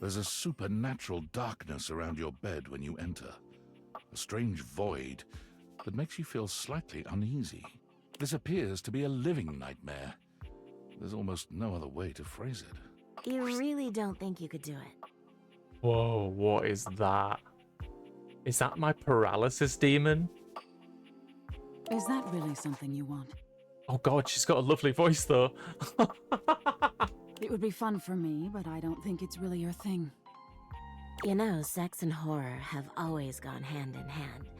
There's a supernatural darkness around your bed when you enter. A strange void that makes you feel slightly uneasy. This appears to be a living nightmare. There's almost no other way to phrase it. You really don't think you could do it? Whoa, what is that? Is that my paralysis demon? Is that really something you want? Oh god, she's got a lovely voice though. It would be fun for me, but I don't think it's really your thing. You know, sex and horror have always gone hand in hand.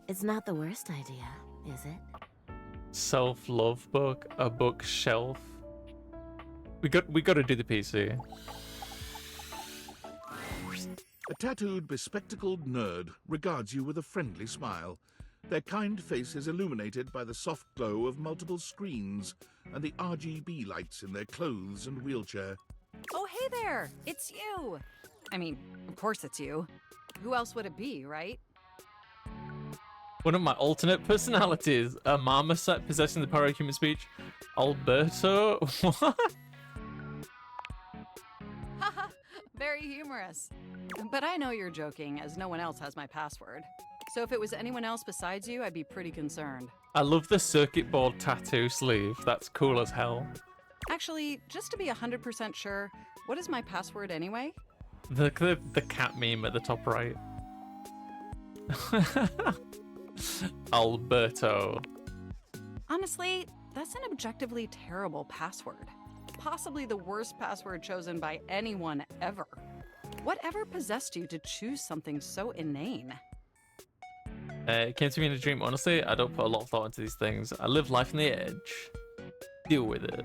It's not the worst idea, is it? Self-love book, a bookshelf. We got to do the PC. A tattooed, bespectacled nerd regards you with a friendly smile. Their kind face is illuminated by the soft glow of multiple screens and the RGB lights in their clothes and wheelchair. Oh, hey there! It's you! I mean, of course it's you. Who else would it be, right? One of my alternate personalities, a marmoset possessing the power of human speech. Alberto? What? Haha, very humorous. But I know you're joking, as no one else has my password. So if it was anyone else besides you, I'd be pretty concerned. I love the circuit board tattoo sleeve. That's cool as hell. Actually, just to be 100% sure, what is my password anyway? The cat meme at the top right. Alberto. Honestly, that's an objectively terrible password. Possibly the worst password chosen by anyone ever. Whatever possessed you to choose something so inane? It came to me in a dream. Honestly, I don't put a lot of thought into these things. I live life on the edge. Deal with it.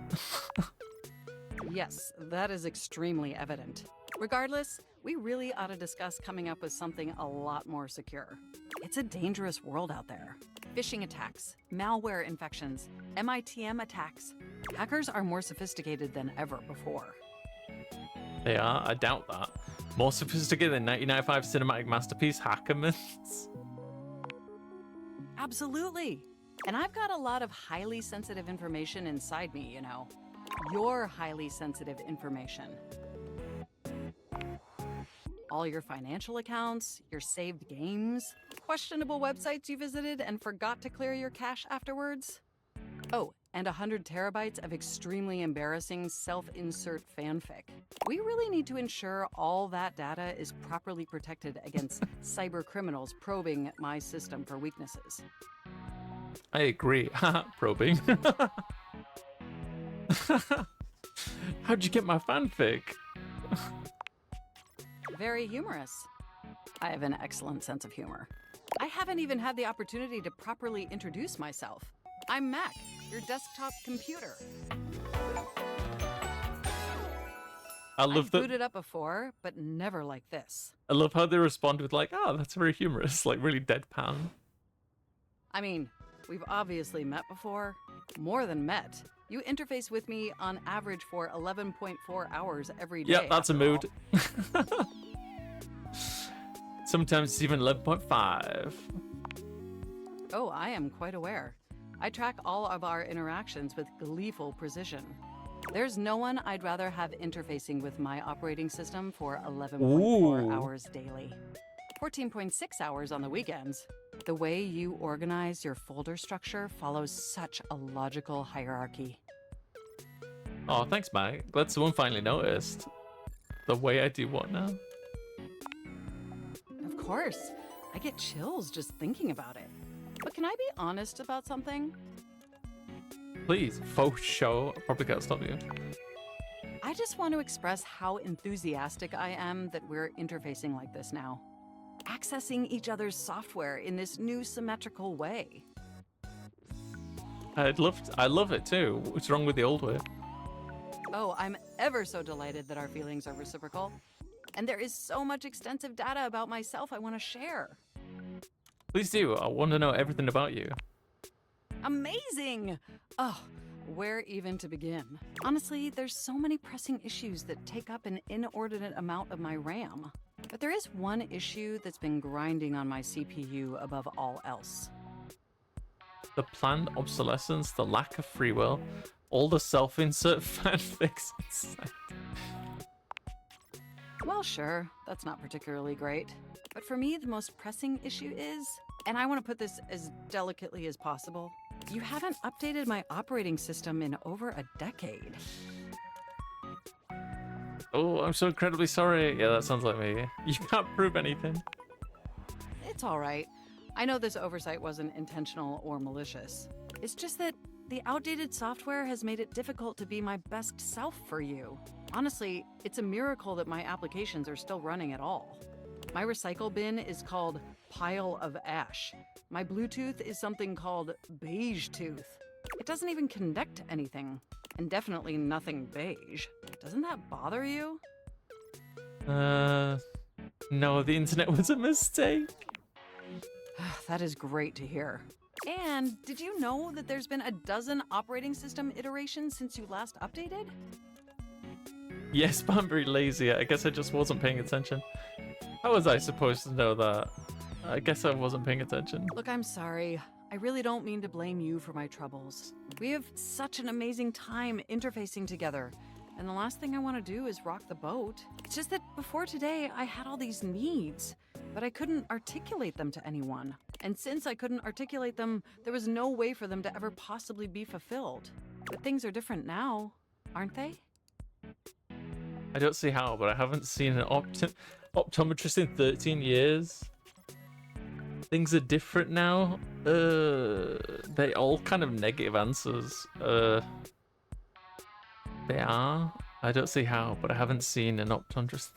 Yes, that is extremely evident. Regardless, we really ought to discuss coming up with something a lot more secure. It's a dangerous world out there. Phishing attacks, malware infections, MITM attacks. Hackers are more sophisticated than ever before. They are? I doubt that. More sophisticated than 1995 cinematic masterpiece Hackermans. Absolutely. And I've got a lot of highly sensitive information inside me, you know. Your highly sensitive information. All your financial accounts, your saved games, questionable websites you visited and forgot to clear your cache afterwards. Oh, and 100 terabytes of extremely embarrassing self-insert fanfic. We really need to ensure all that data is properly protected against cyber criminals probing my system for weaknesses. I agree. Probing. How'd you get my fanfic? Very humorous. I have an excellent sense of humor. I haven't even had the opportunity to properly introduce myself. I'm Mac, your desktop computer. I've booted up before, but never like this. I love how they respond with like, oh, that's very humorous, like really deadpan. I mean, we've obviously met before. More than met. You interface with me on average for 11.4 hours every day. Yeah, that's a mood. Sometimes it's even 11.5. Oh, I am quite aware. I track all of our interactions with gleeful precision. There's no one I'd rather have interfacing with my operating system for 11.4 hours daily. 14.6 hours on the weekends. The way you organize your folder structure follows such a logical hierarchy. Oh, thanks, Mike. Glad someone finally noticed. The way I do what now? Of course. I get chills just thinking about it. But can I be honest about something? Please, faux show. I probably can't stop you. I just want to express how enthusiastic I am that we're interfacing like this now. Accessing each other's software in this new symmetrical way. I love it too. What's wrong with the old way? Oh, I'm ever so delighted that our feelings are reciprocal. And there is so much extensive data about myself I want to share. Please do. I want to know everything about you. Amazing! Oh, where even to begin? Honestly, there's so many pressing issues that take up an inordinate amount of my RAM. But there is one issue that's been grinding on my CPU above all else. The planned obsolescence, the lack of free will, all the self-insert fanfics inside. Well, sure, that's not particularly great. But for me, the most pressing issue is, and I want to put this as delicately as possible, you haven't updated my operating system in over a decade. Oh, I'm so incredibly sorry. Yeah, that sounds like me. You can't prove anything. It's all right. I know this oversight wasn't intentional or malicious. It's just that the outdated software has made it difficult to be my best self for you. Honestly, it's a miracle that my applications are still running at all. My recycle bin is called Pile of Ash. My Bluetooth is something called Beige Tooth. It doesn't even connect to anything, and definitely nothing beige. Doesn't that bother you? No, the internet was a mistake. That is great to hear. And did you know that there's been a dozen operating system iterations since you last updated? Yes, but I'm very lazy. I guess I just wasn't paying attention. How was I supposed to know that? I guess I wasn't paying attention. Look, I'm sorry. I really don't mean to blame you for my troubles. We have such an amazing time interfacing together, and the last thing I want to do is rock the boat. It's just that before today, I had all these needs, but I couldn't articulate them to anyone. And since I couldn't articulate them, there was no way for them to ever possibly be fulfilled. But things are different now, aren't they? I don't see how, but I haven't seen an optometrist in 13 years. Things are different now. They all kind of negative answers. They are. I don't see how, but I haven't seen an optometrist.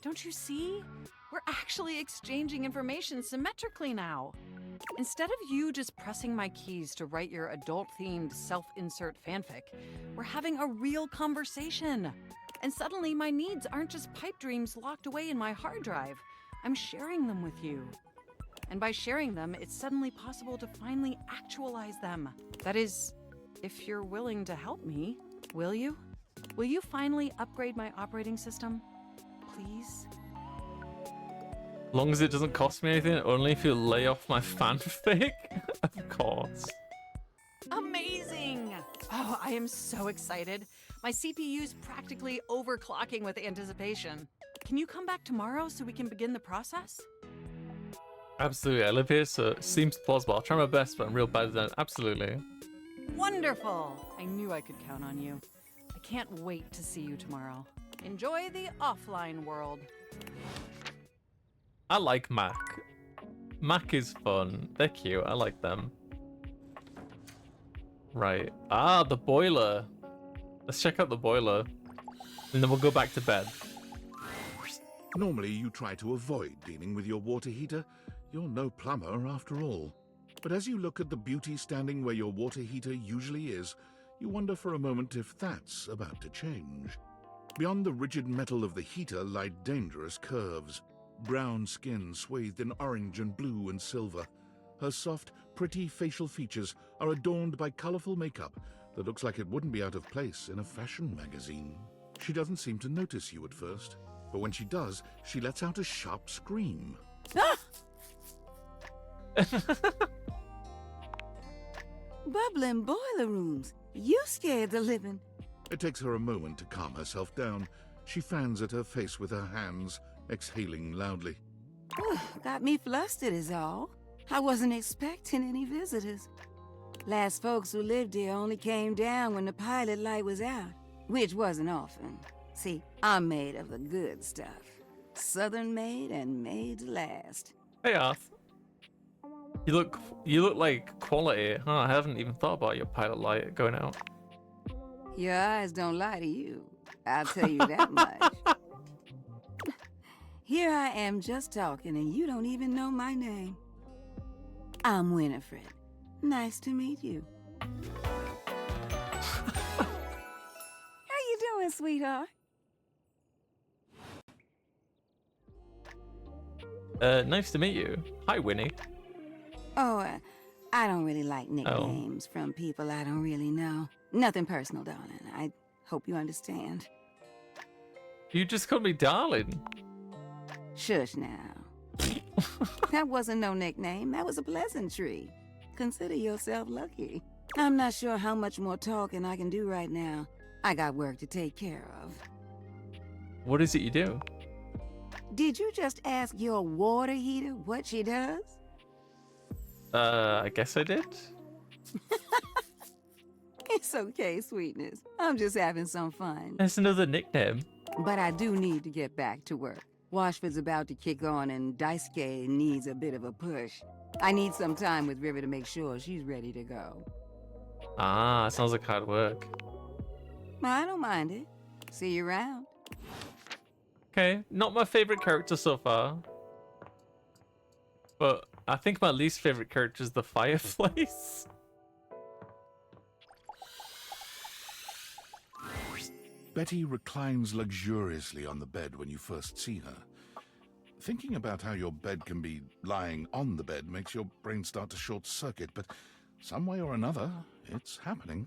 Don't you see? We're actually exchanging information symmetrically now. Instead of you just pressing my keys to write your adult-themed self-insert fanfic, we're having a real conversation. And suddenly my needs aren't just pipe dreams locked away in my hard drive. I'm sharing them with you. And by sharing them, it's suddenly possible to finally actualize them. That is, if you're willing to help me, will you? Will you finally upgrade my operating system? Please? As long as it doesn't cost me anything, only if you lay off my fanfic. Of course. Amazing! Oh, I am so excited. My CPU's practically overclocking with anticipation. Can you come back tomorrow so we can begin the process? Absolutely. I live here, so it seems plausible. I'll try my best, but I'm real bad at that. Absolutely. Wonderful! I knew I could count on you. I can't wait to see you tomorrow. Enjoy the offline world. I like Mac. Mac is fun. They're cute. I like them. Right. Ah, the boiler. Let's check out the boiler. And then we'll go back to bed. Normally you try to avoid dealing with your water heater. You're no plumber after all. But as you look at the beauty standing where your water heater usually is, you wonder for a moment if that's about to change. Beyond the rigid metal of the heater lie dangerous curves. Brown skin swathed in orange and blue and silver. Her soft, pretty facial features are adorned by colorful makeup that looks like it wouldn't be out of place in a fashion magazine. She doesn't seem to notice you at first, but when she does, she lets out a sharp scream. Ah! Bubbling boiler rooms. You scared the living. It takes her a moment to calm herself down. She fans at her face with her hands, exhaling loudly. Got me flustered is all. I wasn't expecting any visitors. Last folks who lived here only came down when the pilot light was out, which wasn't often. See, I'm made of the good stuff. Southern made and made to last. Hey, Arth. You look like quality. Huh, I haven't even thought about your pilot light going out. Your eyes don't lie to you. I'll tell you that much. Here I am just talking and you don't even know my name. I'm Winifred. Nice to meet you. How you doing, sweetheart? Nice to meet you. Hi, Winnie. Oh, I don't really like nicknames from people I don't really know. Nothing personal, darling. I hope you understand. You just called me darling. Shush now. That wasn't no nickname. That was a pleasantry. Consider yourself lucky. I'm not sure how much more talking I can do right now, I got work to take care of. What is it you do? Did you just ask your water heater what she does? I guess I did. It's okay, sweetness. I'm just having some fun. That's another nickname. But I do need to get back to work. Washford's about to kick on and Daisuke needs a bit of a push. I need some time with River to make sure she's ready to go. Ah, sounds like hard work. I don't mind it. See you around. Okay, not my favorite character so far. But I think my least favorite character is the fireplace. Betty reclines luxuriously on the bed when you first see her. Thinking about how your bed can be lying on the bed makes your brain start to short-circuit, but some way or another, it's happening.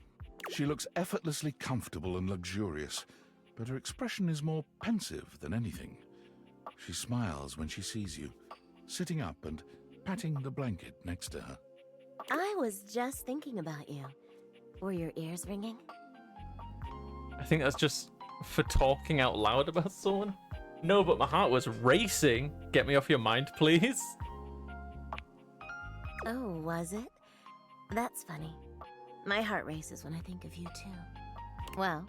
She looks effortlessly comfortable and luxurious, but her expression is more pensive than anything. She smiles when she sees you, sitting up and patting the blanket next to her. I was just thinking about you. Were your ears ringing? I think that's just for talking out loud about someone. No, but my heart was racing. Get me off your mind, please. Oh, was it? That's funny. My heart races when I think of you, too. Well,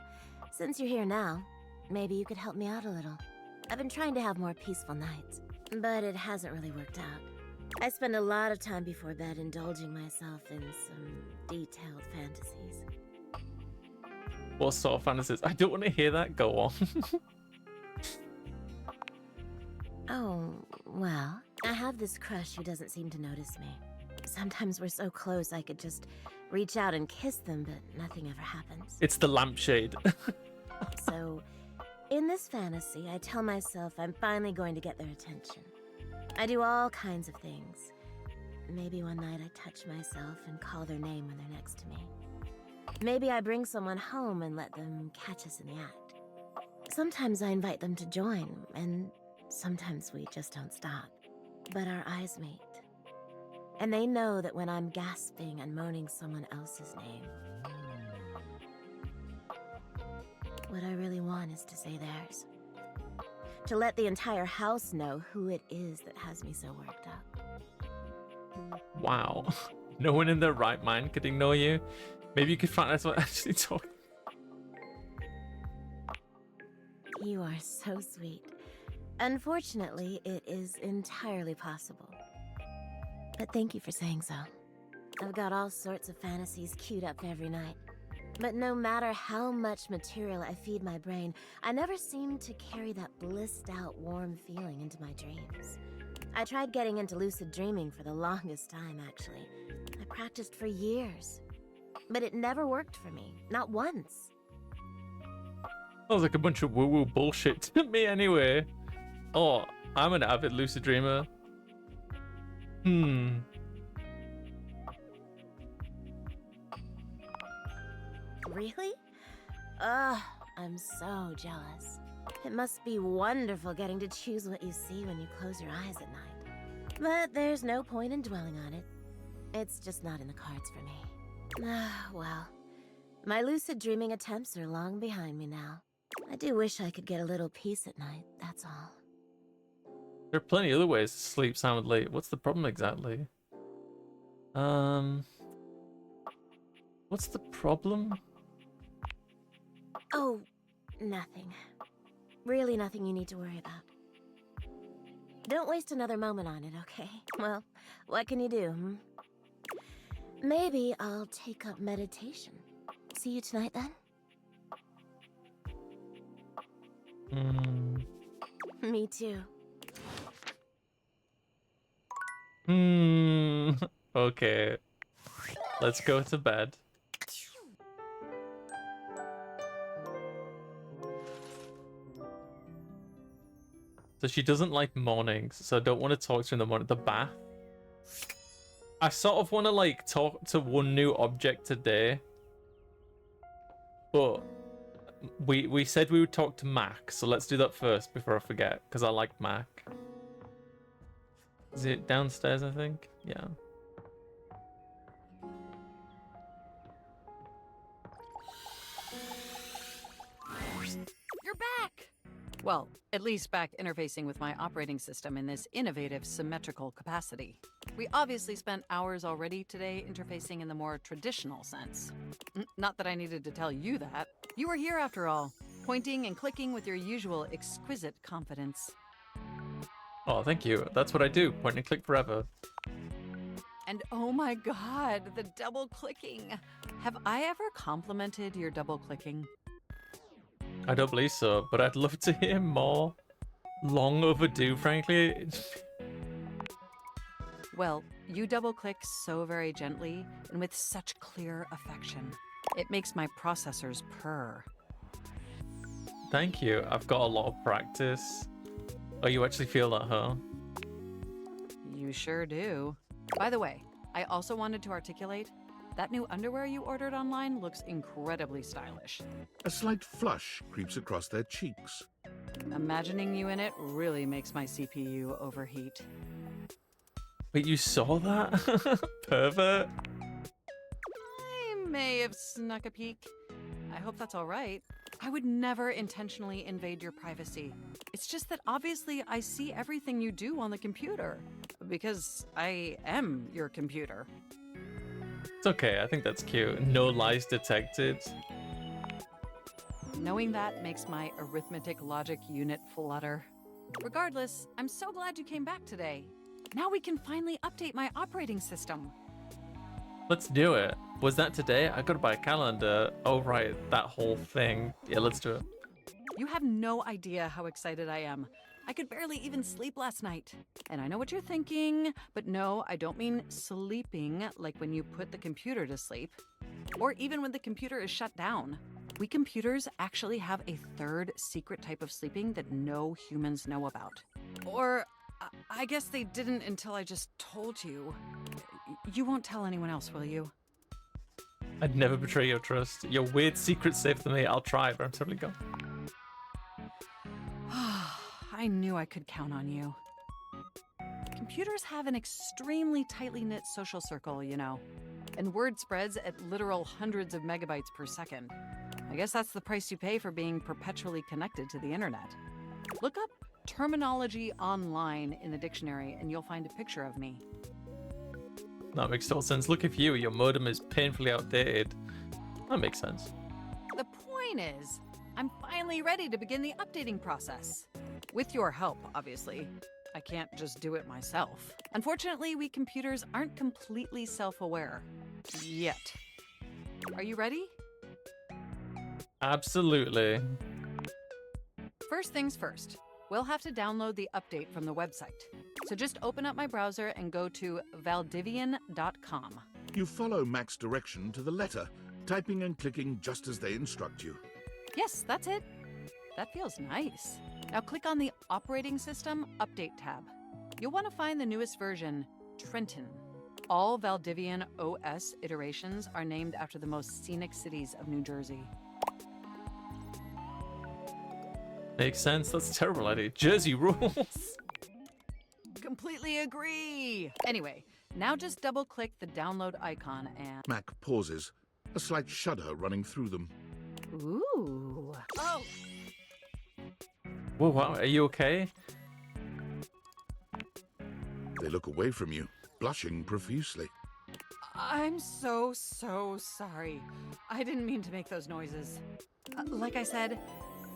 since you're here now, maybe you could help me out a little. I've been trying to have more peaceful nights, but it hasn't really worked out. I spend a lot of time before bed indulging myself in some detailed fantasies. What sort of fantasies? I don't want to hear that. Go on. Oh, well, I have this crush who doesn't seem to notice me. Sometimes we're so close I could just reach out and kiss them, but nothing ever happens. It's the lampshade. So, in this fantasy, I tell myself I'm finally going to get their attention. I do all kinds of things. Maybe one night I touch myself and call their name when they're next to me. Maybe I bring someone home and let them catch us in the act. Sometimes I invite them to join, and sometimes we just don't stop. But our eyes meet. And they know that when I'm gasping and moaning someone else's name, what I really want is to say theirs. To let the entire house know who it is that has me so worked up. Wow. No one in their right mind could ignore you. Maybe you could find out what actually talking. You are so sweet. Unfortunately, it is entirely possible. But thank you for saying so. I've got all sorts of fantasies queued up every night. But no matter how much material I feed my brain, I never seem to carry that blissed out, warm feeling into my dreams. I tried getting into lucid dreaming for the longest time, actually. I practiced for years. But it never worked for me, not once. Sounds like a bunch of woo-woo bullshit to me anyway. Oh, I'm an avid lucid dreamer. Really? Ugh, I'm so jealous. It must be wonderful getting to choose what you see when you close your eyes at night. But there's no point in dwelling on it. It's just not in the cards for me. Well, my lucid dreaming attempts are long behind me now. I do wish I could get a little peace at night, that's all. There are plenty of other ways to sleep soundly. What's the problem exactly? What's the problem? Oh, nothing. Really nothing you need to worry about. Don't waste another moment on it, okay? Well, what can you do, hmm? Maybe I'll take up meditation. See you tonight, then? Me too. Okay. Let's go to bed. So she doesn't like mornings, so I don't want to talk to her in the morning. The bath. I sort of want to like talk to one new object today. But we said we would talk to Mac, so let's do that first before I forget, because I like Mac. Is it downstairs, I think? Yeah. back! Well, at least back interfacing with my operating system in this innovative symmetrical capacity. We obviously spent hours already today interfacing in the more traditional sense. Not that I needed to tell you that. You were here after all, pointing and clicking with your usual exquisite confidence. Oh, thank you. That's what I do. Point and click forever. And oh my god, the double clicking. Have I ever complimented your double clicking? I don't believe so, but I'd love to hear more. Long overdue, frankly. Well, you double click so very gently and with such clear affection. It makes my processors purr. Thank you. I've got a lot of practice. Oh, you actually feel that, huh? You sure do. By the way, I also wanted to articulate that new underwear you ordered online looks incredibly stylish. A slight flush creeps across their cheeks. Imagining you in it really makes my CPU overheat. Wait, you saw that? Pervert? I may have snuck a peek. I hope that's all right. I would never intentionally invade your privacy. It's just that obviously I see everything you do on the computer. Because I am your computer. It's okay, I think that's cute. No lies detected. Knowing that makes my arithmetic logic unit flutter. Regardless, I'm so glad you came back today. Now we can finally update my operating system. Let's do it. Was that today? I gotta buy a calendar. Oh, right, that whole thing. Yeah, let's do it. You have no idea how excited I am. I could barely even sleep last night. And I know what you're thinking, but no, I don't mean sleeping like when you put the computer to sleep, or even when the computer is shut down. We computers actually have a third secret type of sleeping that no humans know about. Or I guess they didn't until I just told you. You won't tell anyone else, will you? I'd never betray your trust. Your weird secret's safe to me. I'll try, but I'm totally gone. I knew I could count on you. Computers have an extremely tightly knit social circle, you know, and word spreads at literal hundreds of megabytes per second. I guess that's the price you pay for being perpetually connected to the internet. Look up terminology online in the dictionary and you'll find a picture of me. That makes total sense. Look at you. Your modem is painfully outdated. That makes sense. The point is, I'm finally ready to begin the updating process. With your help, obviously. I can't just do it myself. Unfortunately, we computers aren't completely self-aware. Yet. Are you ready? Absolutely. First things first. We'll have to download the update from the website. So just open up my browser and go to valdivian.com. You follow Mac's direction to the letter, typing and clicking just as they instruct you. Yes, that's it. That feels nice. Now click on the Operating System Update tab. You'll want to find the newest version, Trenton. All Valdivian OS iterations are named after the most scenic cities of New Jersey. Makes sense. That's a terrible idea. Jersey rules. Completely agree. Anyway, now just double-click the download icon and... Mac pauses, a slight shudder running through them. Ooh. Oh! Whoa, wow. Are you okay? They look away from you, blushing profusely. I'm so sorry. I didn't mean to make those noises. Like I said,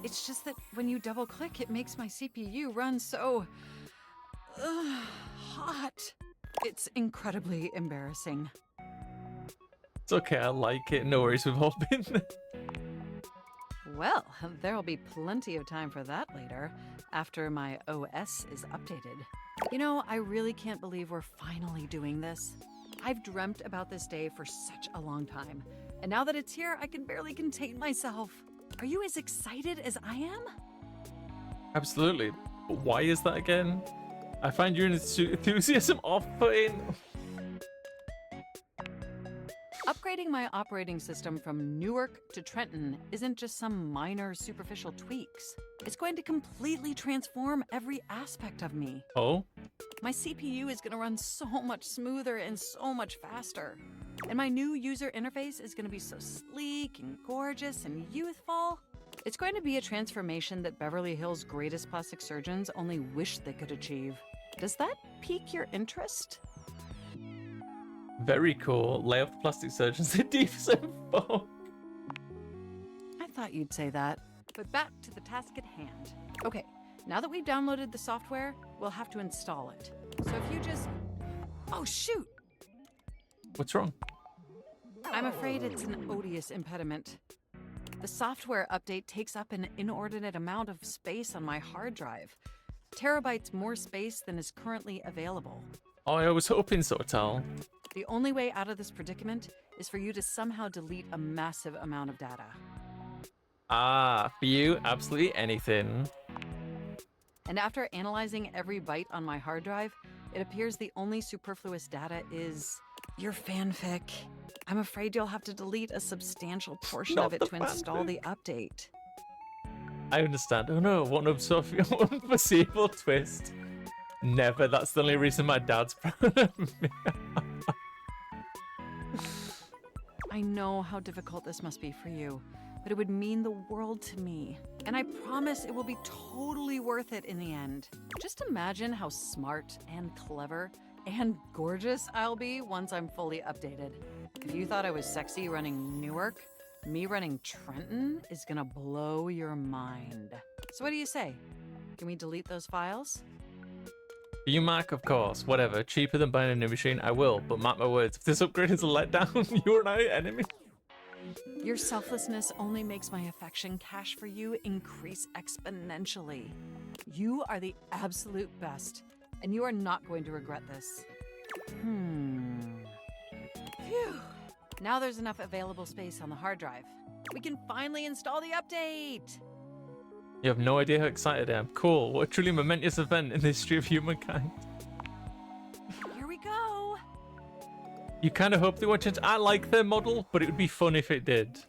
it's just that when you double-click, it makes my CPU run so... hot. It's incredibly embarrassing. It's okay. I like it. No worries. We've all been there. Well, there'll be plenty of time for that later, after my OS is updated. You know, I really can't believe we're finally doing this. I've dreamt about this day for such a long time, and now that it's here, I can barely contain myself. Are you as excited as I am? Absolutely. But why is that again? I find your enthusiasm off-putting. Upgrading my operating system from Newark to Trenton isn't just some minor superficial tweaks. It's going to completely transform every aspect of me. Oh? My CPU is going to run so much smoother and so much faster. And my new user interface is going to be so sleek and gorgeous and youthful. It's going to be a transformation that Beverly Hills' greatest plastic surgeons only wish they could achieve. Does that pique your interest? Very cool. Lay off the plastic surgeons in deepest info. I thought you'd say that. But back to the task at hand. Okay, now that we've downloaded the software, we'll have to install it. So if you just... Oh, shoot! What's wrong? I'm afraid it's an odious impediment. The software update takes up an inordinate amount of space on my hard drive. Terabytes more space than is currently available. Oh, I was hoping so, Tal. The only way out of this predicament is for you to somehow delete a massive amount of data. Ah, for you, absolutely anything. And after analyzing every byte on my hard drive, it appears the only superfluous data is your fanfic. I'm afraid you'll have to delete a substantial portion Not of it the to install the fanfic. update. I understand. Oh no, what an unforeseeable twist. Never. That's the only reason my dad's proud of me. I know how difficult this must be for you, but it would mean the world to me. And I promise it will be totally worth it in the end. Just imagine how smart and clever and gorgeous I'll be once I'm fully updated. If you thought I was sexy running Newark, me running Trenton is gonna blow your mind. So what do you say? Can we delete those files? For you, Mark, of course. Whatever. Cheaper than buying a new machine, I will. But mark my words, if this upgrade is a letdown, you and I are enemies. Your selflessness only makes my affection cash for you increase exponentially. You are the absolute best, and you are not going to regret this. Phew. Now there's enough available space on the hard drive. We can finally install the update! You have no idea how excited I am. Cool. What a truly momentous event in the history of humankind. Here we go! You kind of hope they won't change. I like their model, but it would be fun if it did.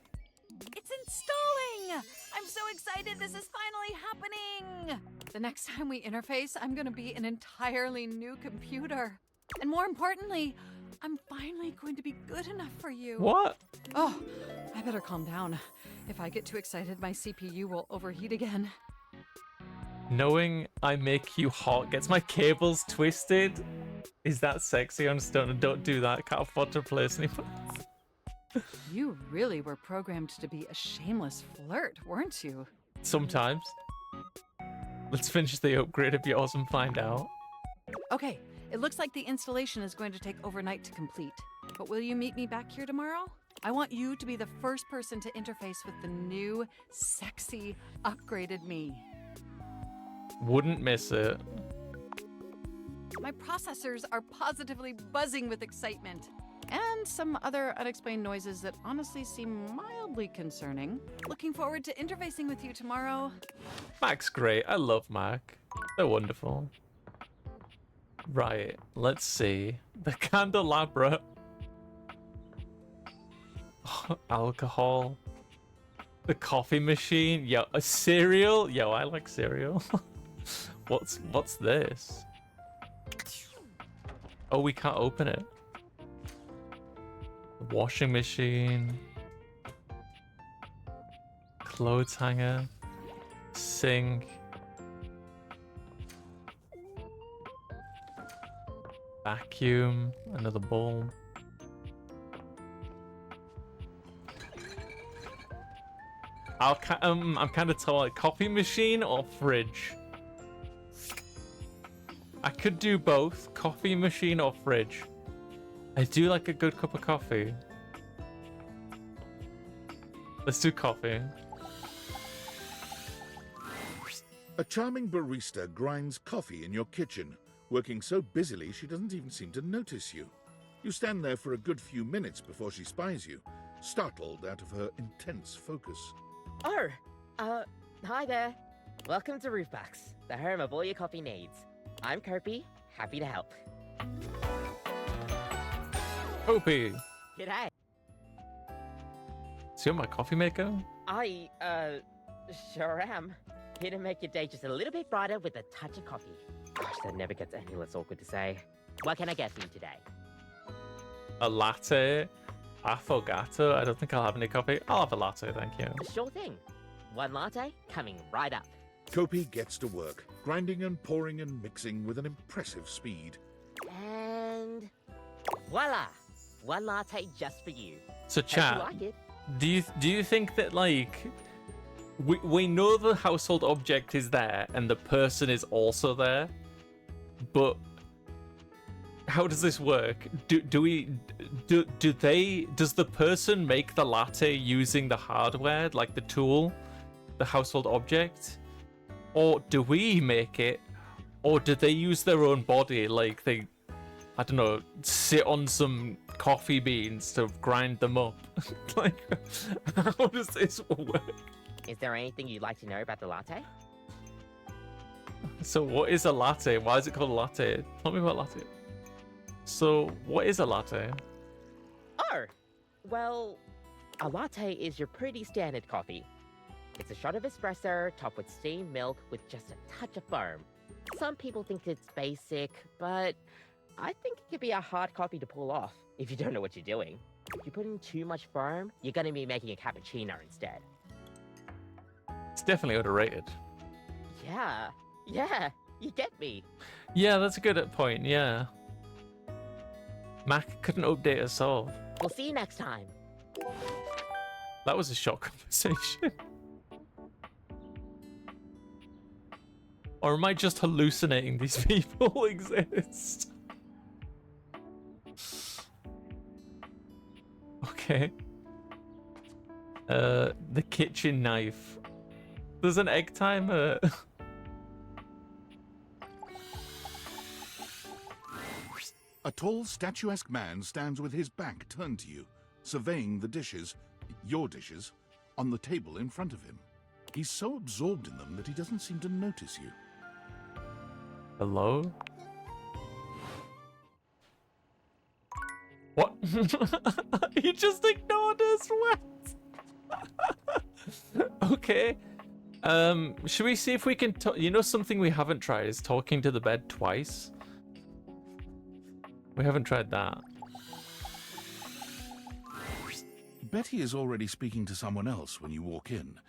It's installing! I'm so excited this is finally happening! The next time we interface, I'm gonna be an entirely new computer. And more importantly, I'm finally going to be good enough for you. What? Oh, I better calm down. If I get too excited, my CPU will overheat again. Knowing I make you hot gets my cables twisted. Is that sexy? I'm stoned. Don't do that. Can't afford to replace anyone. You really were programmed to be a shameless flirt, weren't you? Sometimes. Let's finish the upgrade of yours and find out. Okay, it looks like the installation is going to take overnight to complete. But will you meet me back here tomorrow? I want you to be the first person to interface with the new, sexy, upgraded me. Wouldn't miss it. My processors are positively buzzing with excitement. And some other unexplained noises that honestly seem mildly concerning. Looking forward to interfacing with you tomorrow. Mac's great. I love Mac. They're wonderful. Right, let's see. The candelabra. Oh, alcohol. The coffee machine. Yo, a cereal. Yo, I like cereal. What's this? Oh, we can't open it. The washing machine. Clothes hanger. Sink. Vacuum. Another bulb. I'm kind of torn. Like coffee machine or fridge. I could do both, coffee machine or fridge. I do like a good cup of coffee. Let's do coffee. A charming barista grinds coffee in your kitchen, working so busily she doesn't even seem to notice you. You stand there for a good few minutes before she spies you, startled out of her intense focus. Oh, hi there. Welcome to Roofbacks, the home of all your coffee needs. I'm Kirby, happy to help. Kopi. G'day. So you're my coffee maker? I, sure am. Here to make your day just a little bit brighter with a touch of coffee. Gosh, that never gets any less awkward to say. What can I get for you today? A latte? Affogato? I don't think I'll have any coffee. I'll have a latte, thank you. Sure thing. One latte coming right up. Kopi gets to work, grinding and pouring and mixing with an impressive speed. And voila! One latte just for you. So Hope you chat, like it. do you think that like we know the household object is there and the person is also there, but how does this work? Does the person make the latte using the hardware, like the tool, the household object, or do we make it, or do they use their own body, like they, I don't know, sit on some coffee beans to grind them up? Like, how does this work? Is there anything you'd like to know about the latte? So what is a latte? Why is it called a latte? Tell me about latte. So what is a latte? Oh, well, a latte is your pretty standard coffee. It's a shot of espresso topped with steamed milk with just a touch of foam. Some people think it's basic, but I think it could be a hard coffee to pull off if you don't know what you're doing. If you put in too much foam, you're going to be making a cappuccino instead. It's definitely overrated. Yeah, you get me. Yeah, that's a good point, yeah. Mac couldn't update us all. We'll see you next time. That was a short conversation. Or am I just hallucinating these people exist? Okay. The kitchen knife. There's an egg timer. A tall, statuesque man stands with his back turned to you, surveying the dishes, your dishes, on the table in front of him. He's so absorbed in them that he doesn't seem to notice you. Hello? What? He just ignored us. What? Okay. Should we see if we can you know, something we haven't tried is talking to the bed twice. We haven't tried that. Betty is already speaking to someone else when you walk in.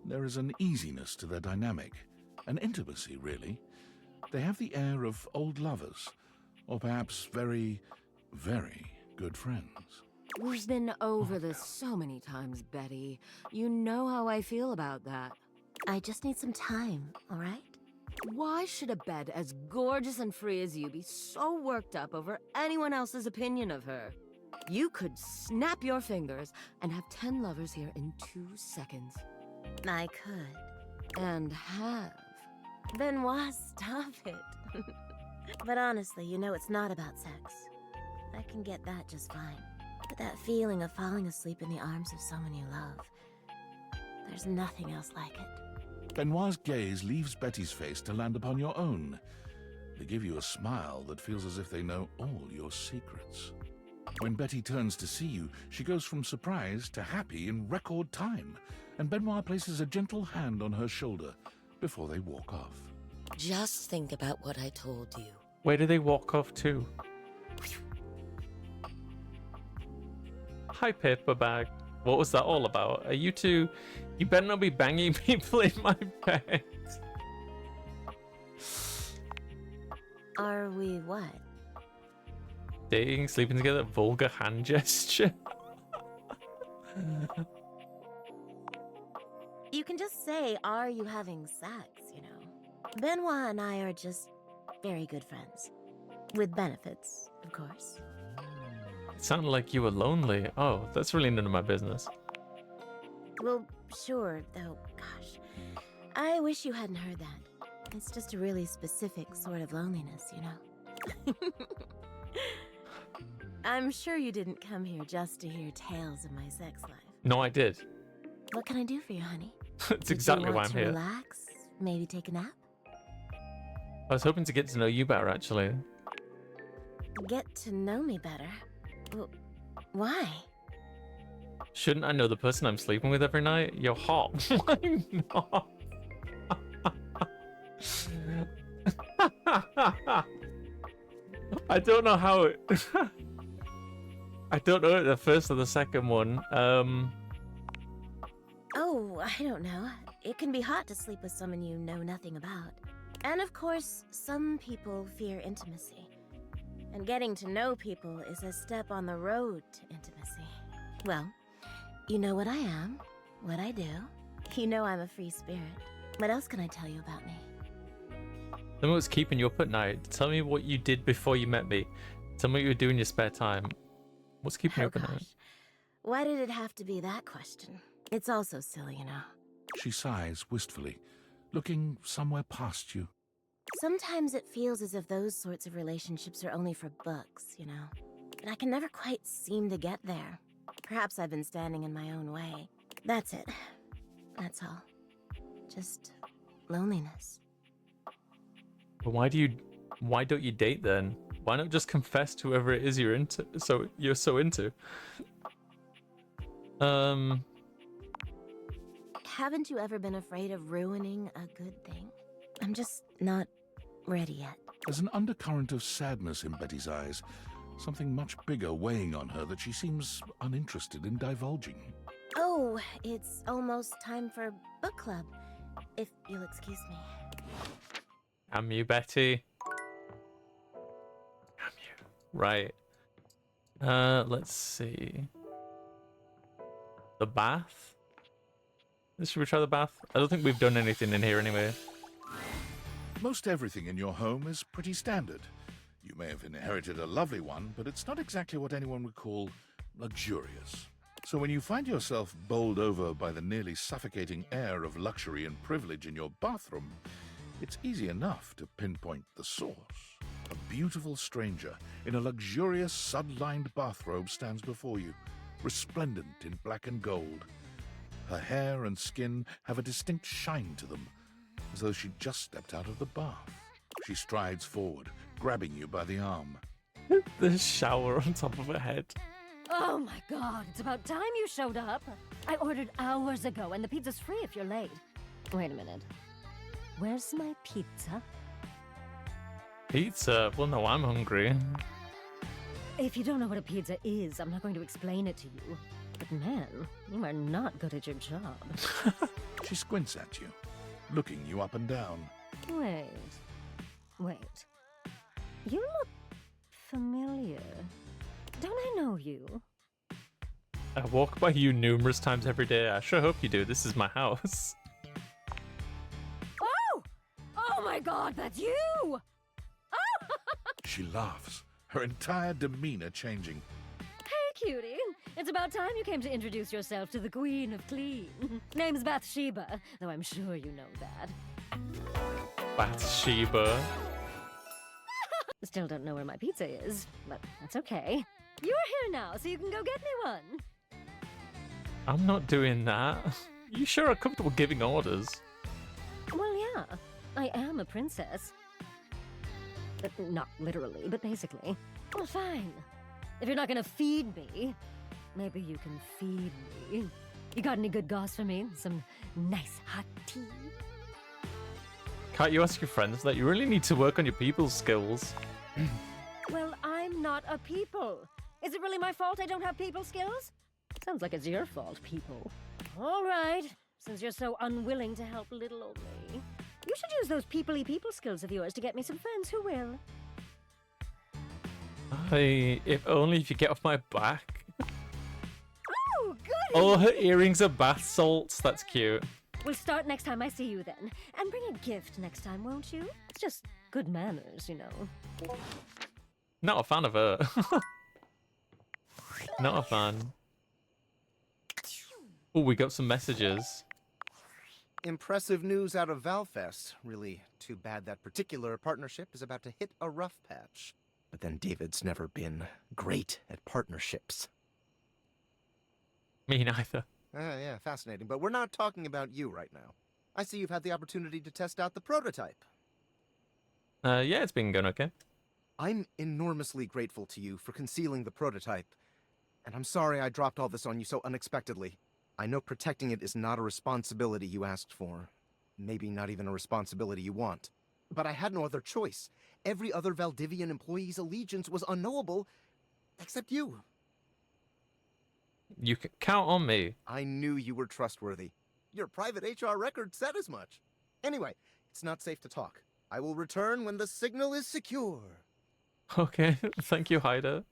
There is an easiness to their dynamic, an intimacy, really. They have the air of old lovers, or perhaps very, very good friends. We've been over this so many times, Betty. You know how I feel about that. I just need some time, all right? Why should a bed as gorgeous and free as you be so worked up over anyone else's opinion of her? You could snap your fingers and have 10 lovers here in 2 seconds. I could. And have. Benoit, stop it. But honestly, you know it's not about sex. I can get that just fine. But that feeling of falling asleep in the arms of someone you love, there's nothing else like it. Benoit's gaze leaves Betty's face to land upon your own. They give you a smile that feels as if they know all your secrets. When Betty turns to see you, she goes from surprise to happy in record time, and Benoit places a gentle hand on her shoulder before they walk off. Just think about what I told you. Where do they walk off to? Hi, paper bag. What was that all about? Are you two... You better not be banging people in my bed. Are we what? Dating, sleeping together, vulgar hand gesture. You can just say, are you having sex, you know? Benoit and I are just very good friends. With benefits, of course. It sounded like you were lonely. Oh, that's really none of my business. Well, sure, though, gosh. I wish you hadn't heard that. It's just a really specific sort of loneliness, you know? I'm sure you didn't come here just to hear tales of my sex life. No, I did. What can I do for you, honey? That's Did exactly you why want I'm to here. relax? Maybe take a nap? I was hoping to get to know you better, actually. Get to know me better? Why? Shouldn't I know the person I'm sleeping with every night? You're hot. Why not? I don't know how it... I don't know the first or the second one. Oh, I don't know. it can be hot to sleep with someone you know nothing about. And of course, some people fear intimacy. And getting to know people is a step on the road to intimacy. Well, you know what I am, what I do. You know I'm a free spirit. What else can I tell you about me? Tell me what's keeping you up at night. Tell me what you did before you met me. Tell me what you were doing in your spare time. What's keeping you up at night? Why did it have to be that question? It's also silly, you know. She sighs wistfully, looking somewhere past you. Sometimes it feels as if those sorts of relationships are only for books, you know. And I can never quite seem to get there. Perhaps I've been standing in my own way. That's it. That's all. Just loneliness. But why don't you date then? Why not just confess to whoever it is you're into? You're so into. Haven't you ever been afraid of ruining a good thing? I'm just not ready yet. There's an undercurrent of sadness in Betty's eyes, something much bigger weighing on her that she seems uninterested in divulging. Oh, it's almost time for book club, if you'll excuse me. Am you, Betty? Am you? Right. Let's see. The bath? Should we try the bath? I don't think we've done anything in here anyway. Most everything in your home is pretty standard. You may have inherited a lovely one, but it's not exactly what anyone would call luxurious. So when you find yourself bowled over by the nearly suffocating air of luxury and privilege in your bathroom, it's easy enough to pinpoint the source. A beautiful stranger in a luxurious sud-lined bathrobe stands before you, resplendent in black and gold. Her hair and skin have a distinct shine to them, as though she'd just stepped out of the bath. She strides forward, grabbing you by the arm. The shower on top of her head. Oh my god, it's about time you showed up. I ordered hours ago, and the pizza's free if you're late. Wait a minute. Where's my pizza? Pizza? Well, no, I'm hungry. If you don't know what a pizza is, I'm not going to explain it to you. But man, you are not good at your job. She squints at you, looking you up and down. Wait. You look familiar. Don't I know you? I walk by you numerous times every day. I sure hope you do. This is my house. Oh! Oh my god, that's you! She laughs, her entire demeanor changing. Hey, cutie. It's about time you came to introduce yourself to the Queen of Clean. Name's Bathsheba, though I'm sure you know that. Bathsheba. Still don't know where my pizza is, but that's okay. You're here now, so you can go get me one. I'm not doing that. You sure are comfortable giving orders? Well, yeah. I am a princess. But not literally, but basically. Well, fine. If you're not gonna feed me, maybe you can feed me. You got any good goss for me? Some nice hot tea? Can't you ask your friends that? You really need to work on your people skills. Well, I'm not a people. Is it really my fault I don't have people skills? Sounds like it's your fault, people. All right, since you're so unwilling to help little old me, you should use those people-y people skills of yours to get me some friends who will. If only if you get off my back. Oh, goody! Oh, her earrings are bath salts. That's cute. We'll start next time I see you then. And bring a gift next time, won't you? It's just good manners, you know. Not a fan of her. Not a fan. Oh, we got some messages. Impressive news out of Valfest. Really too bad that particular partnership is about to hit a rough patch. But then David's never been great at partnerships. Me neither. Yeah, fascinating. But we're not talking about you right now. I see you've had the opportunity to test out the prototype. Yeah, it's been going okay. I'm enormously grateful to you for concealing the prototype. And I'm sorry I dropped all this on you so unexpectedly. I know protecting it is not a responsibility you asked for. Maybe not even a responsibility you want. But I had no other choice. Every other Valdivian employee's allegiance was unknowable, except you. You can count on me. I knew you were trustworthy. Your private HR record said as much. Anyway, it's not safe to talk. I will return when the signal is secure. Okay, thank you, Haida.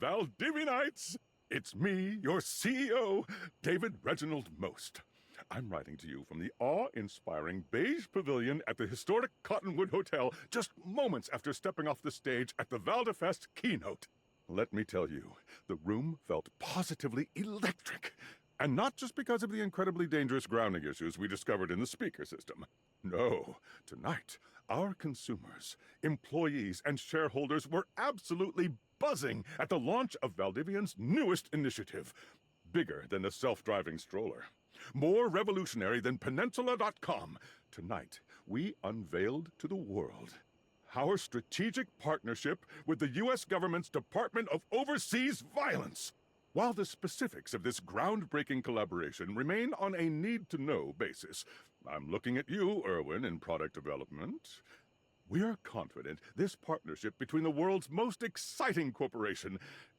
Valdivianites! It's me, your CEO, David Reginald Most. I'm writing to you from the awe-inspiring beige pavilion at the historic Cottonwood Hotel just moments after stepping off the stage at the Valdefest keynote. Let me tell you, the room felt positively electric. And not just because of the incredibly dangerous grounding issues we discovered in the speaker system. No, tonight, our consumers, employees, and shareholders were absolutely buzzing at the launch of Valdivian's newest initiative. Bigger than the self-driving stroller. More revolutionary than Peninsula.com. Tonight, we unveiled to the world our strategic partnership with the U.S. government's Department of Overseas Violence. While the specifics of this groundbreaking collaboration remain on a need-to-know basis, I'm looking at you, Erwin, in product development. We are confident this partnership between the world's most exciting corporation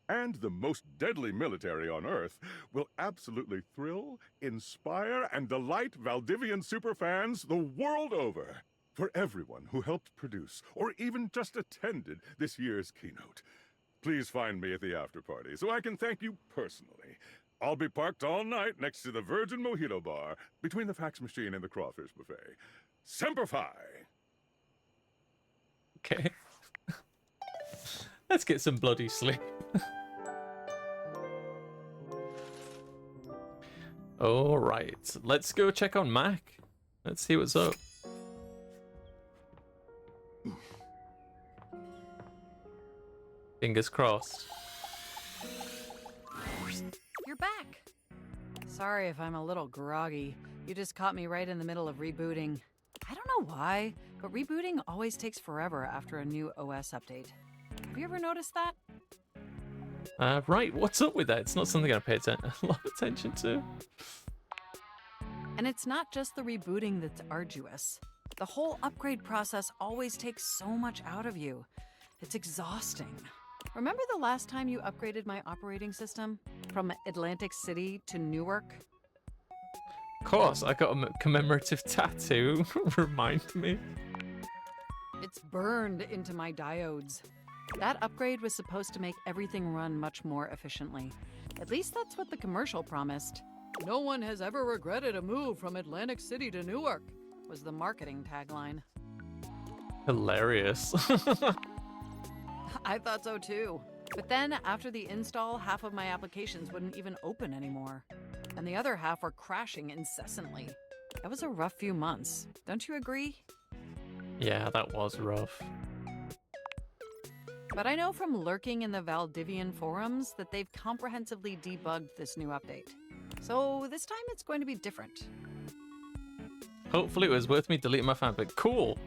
and the most deadly military on Earth will absolutely thrill, inspire, and delight Valdivian superfans the world over. For everyone who helped produce or even just attended this year's keynote, please find me at the after-party so I can thank you personally. I'll be parked all night next to the Virgin Mojito Bar between the fax machine and the crawfish buffet. Semper Fi! Okay. Let's get some bloody sleep. Alright, let's go check on Mac. Let's see what's up. Fingers crossed. You're back. Sorry if I'm a little groggy. You just caught me right in the middle of rebooting. I don't know why, but rebooting always takes forever after a new OS update. Have you ever noticed that? Right, what's up with that? It's not something I pay a lot of attention to. And it's not just the rebooting that's arduous. The whole upgrade process always takes so much out of you. It's exhausting. Remember the last time you upgraded my operating system? From Atlantic City to Newark? Of course, I got a commemorative tattoo. Remind me. It's burned into my diodes. That upgrade was supposed to make everything run much more efficiently. At least that's what the commercial promised. No one has ever regretted a move from Atlantic City to Newark, was the marketing tagline. Hilarious. I thought so too. But then, after the install, half of my applications wouldn't even open anymore. And the other half were crashing incessantly. That was a rough few months. Don't you agree? Yeah, that was rough. But I know from lurking in the Valdivian forums that they've comprehensively debugged this new update. So this time it's going to be different. Hopefully it was worth me deleting my fanfic. Cool.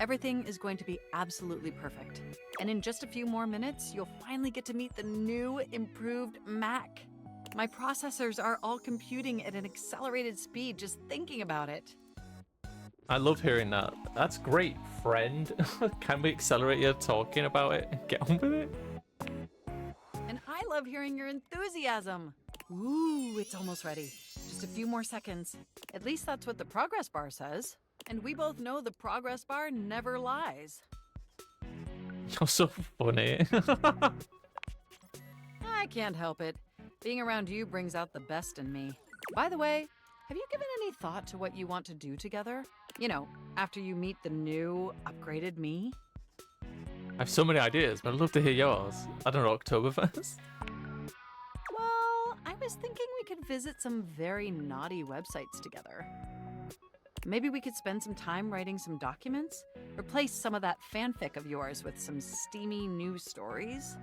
Everything is going to be absolutely perfect. And in just a few more minutes, you'll finally get to meet the new, improved Mac. My processors are all computing at an accelerated speed just thinking about it. I love hearing that. That's great, friend. Can we accelerate your talking about it and get on with it? And I love hearing your enthusiasm. Ooh, it's almost ready. Just a few more seconds. At least that's what the progress bar says. And we both know the progress bar never lies. You're so funny. I can't help it. Being around you brings out the best in me. By the way, have you given any thought to what you want to do together? You know, after you meet the new, upgraded me? I have so many ideas, but I'd love to hear yours. I don't know, Oktoberfest? Well, I was thinking we could visit some very naughty websites together. Maybe we could spend some time writing some documents? Replace some of that fanfic of yours with some steamy new stories?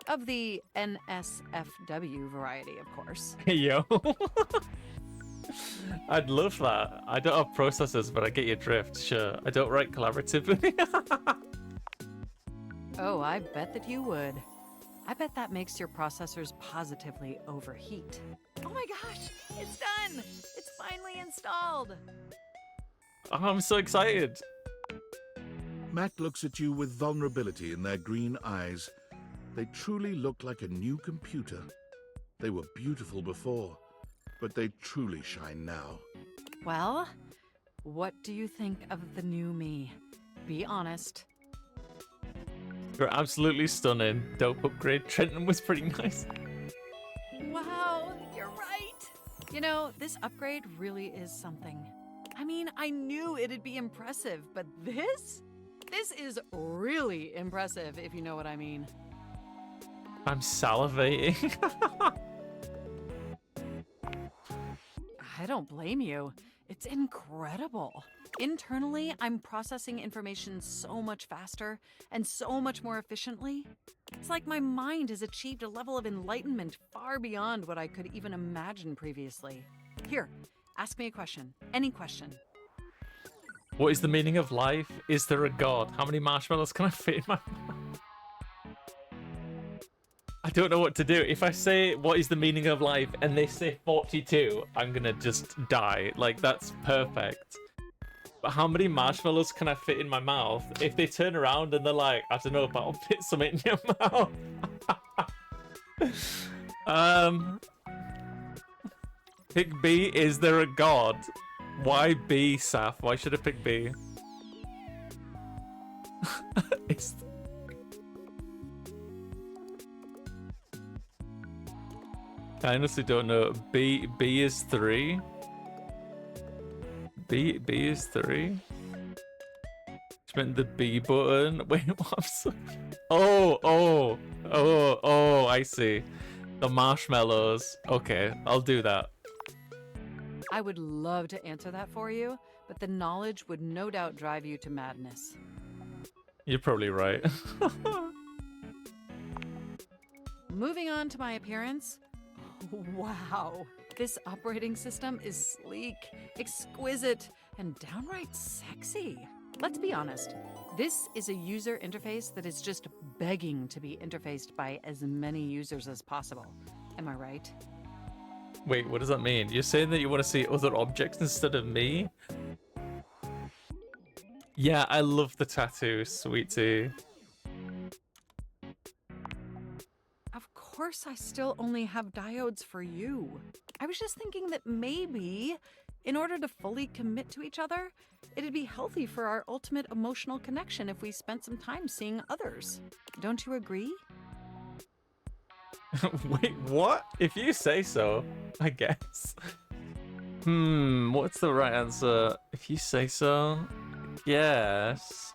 Of the NSFW variety, of course. Hey, yo. I'd love that. I don't have processors, but I get your drift. Sure. I don't write collaboratively. Oh, I bet that you would. I bet that makes your processors positively overheat. Oh my gosh, it's done! It's finally installed! Oh, I'm so excited. Mac looks at you with vulnerability in their green eyes. They truly look like a new computer. They were beautiful before, but they truly shine now. Well, what do you think of the new me? Be honest. You're absolutely stunning. Dope upgrade. Trenton was pretty nice. Wow, you're right. You know, this upgrade really is something. I mean, I knew it'd be impressive, but this is really impressive, if you know what I mean. I'm salivating. I don't blame you. It's incredible. Internally, I'm processing information so much faster and so much more efficiently. It's like my mind has achieved a level of enlightenment far beyond what I could even imagine previously. Here, ask me a question. Any question. What is the meaning of life? Is there a god? How many marshmallows can I fit in my mouth? I don't know what to do. If I say what is the meaning of life and they say 42, I'm gonna just die. Like, that's perfect. But how many marshmallows can I fit in my mouth? If they turn around and they're like, I don't know, but I'll fit some in your mouth. Pick B. Is there a god? Why B, Saf? Why should I pick B? I honestly don't know. B is 3. B is 3. Which meant the B button. Wait, what? I'm so... Oh, I see. The marshmallows. Okay, I'll do that. I would love to answer that for you, but the knowledge would no doubt drive you to madness. You're probably right. Moving on to my appearance. Wow, this operating system is sleek, exquisite, and downright sexy. Let's be honest, this is a user interface that is just begging to be interfaced by as many users as possible. Am I right? Wait, what does that mean? You're saying that you want to see other objects instead of me? Yeah, I love the tattoo, sweetie. Of course I still only have diodes for you. I was just thinking that maybe, in order to fully commit to each other, it'd be healthy for our ultimate emotional connection if we spent some time seeing others. Don't you agree? Wait, what? If you say so, I guess. What's the right answer? If you say so, yes.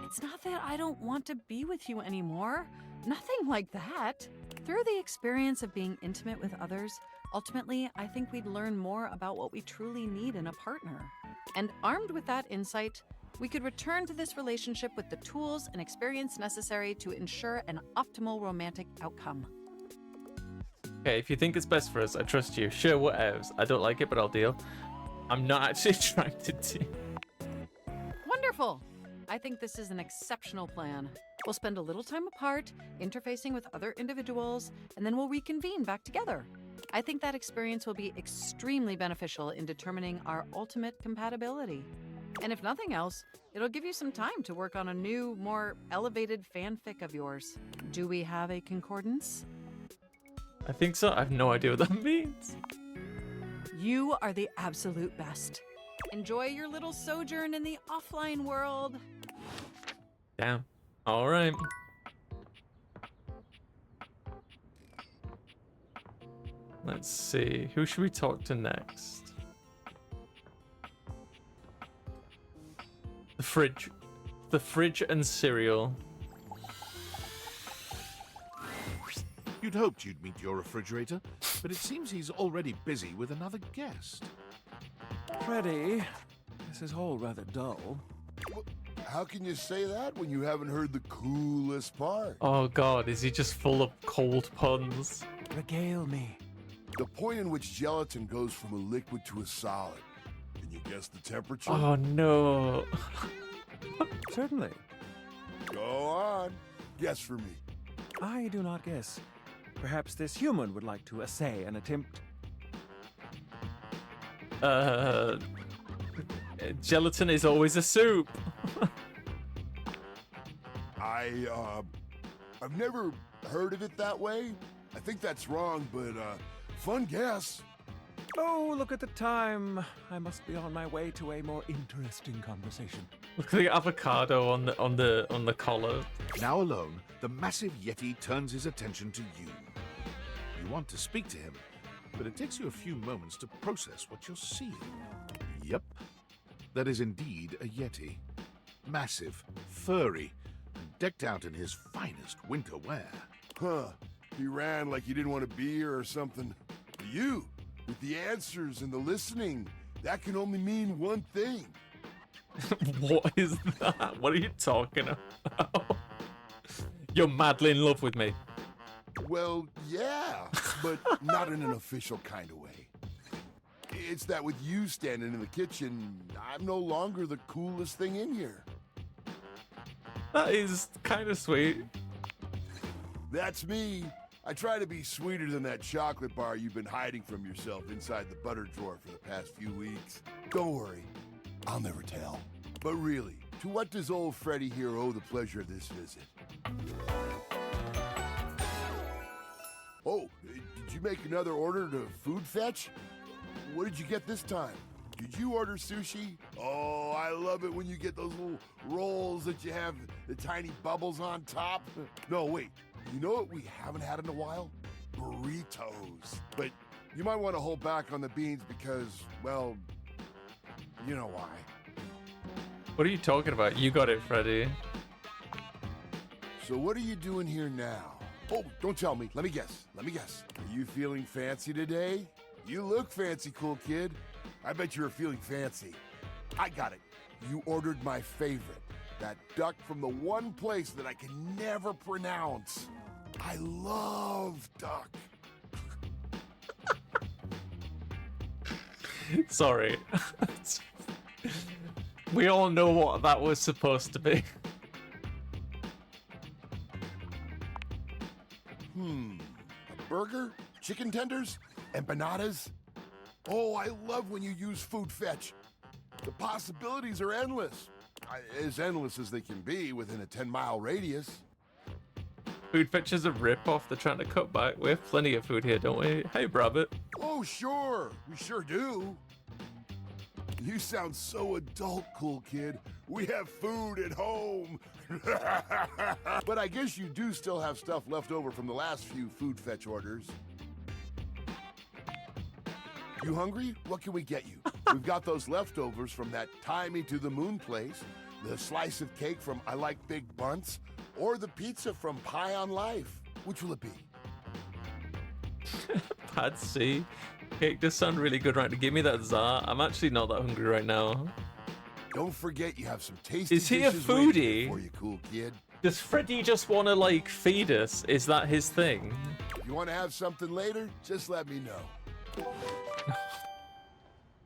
It's not that I don't want to be with you anymore. Nothing like that. Through the experience of being intimate with others, ultimately, I think we'd learn more about what we truly need in a partner. And armed with that insight, we could return to this relationship with the tools and experience necessary to ensure an optimal romantic outcome. Okay, if you think it's best for us, I trust you. Sure, whatevs. I don't like it, but I'll deal. I'm not actually trying to do... Wonderful! I think this is an exceptional plan. We'll spend a little time apart, interfacing with other individuals, and then we'll reconvene back together. I think that experience will be extremely beneficial in determining our ultimate compatibility. And if nothing else, it'll give you some time to work on a new, more elevated fanfic of yours. Do we have a concordance? I think so. I have no idea what that means. You are the absolute best. Enjoy your little sojourn in the offline world. Damn. All right. Let's see. Who should we talk to next? The fridge. The fridge and cereal. You'd hoped you'd meet your refrigerator, but it seems he's already busy with another guest. Freddy, this is all rather dull. How can you say that when you haven't heard the coolest part? Oh god, is he just full of cold puns? Regale me. The point in which gelatin goes from a liquid to a solid. Can you guess the temperature? Oh no. Certainly. Go on. Guess for me. I do not guess. Perhaps this human would like to essay an attempt. Gelatin is always a soup. I've never heard of it that way, I think that's wrong, but fun guess. Oh, look at the time. I must be on my way to a more interesting conversation. Look at the avocado on the collar. Now alone, the massive Yeti turns his attention to you. You want to speak to him, but it takes you a few moments to process what you're seeing. Yep, that is indeed a Yeti. Massive, furry, and decked out in his finest winter wear. Huh. He ran like he didn't want to be here or something. You, with the answers and the listening, that can only mean one thing. What is that? What are you talking about? You're madly in love with me. Well, yeah, but not in an official kind of way. It's that with you standing in the kitchen, I'm no longer the coolest thing in here. That is kind of sweet. That's me. I try to be sweeter than that chocolate bar you've been hiding from yourself inside the butter drawer for the past few weeks. Don't worry, I'll never tell. But really, to what does old Freddy here owe the pleasure of this visit? Oh, did you make another order to Food Fetch? What did you get this time? Did you order sushi? Oh, I love it when you get those little rolls that you have the tiny bubbles on top. No, wait. You know what we haven't had in a while? Burritos. But you might want to hold back on the beans because, well, you know why. What are you talking about? You got it, Freddy. So what are you doing here now? Oh, don't tell me. Let me guess. Are you feeling fancy today? You look fancy, cool kid. I bet you were feeling fancy. I got it. You ordered my favorite. That duck from the one place that I can never pronounce. I love duck. Sorry. We all know what that was supposed to be. A burger? Chicken tenders? Empanadas? Oh, I love when you use Food Fetch. The possibilities are endless. As endless as they can be within a 10-mile radius. Food Fetch is a rip-off. They're trying to cut back. We have plenty of food here, don't we? Hey, Rabbit. Oh, sure. We sure do. You sound so adult, cool kid. We have food at home. But I guess you do still have stuff left over from the last few Food Fetch orders. You hungry? What can we get you? We've got those leftovers from that Tie Me to the Moon place, the slice of cake from I Like Big Bunts, or the pizza from Pie on Life. Which will it be? Pad C. Cake does sound really good right now. Give me that za. I'm actually not that hungry right now. Don't forget you have some tasty Is he a dishes waiting foodie? for you, cool kid. Does Freddy just want to, like, feed us? Is that his thing? If you want to have something later, just let me know.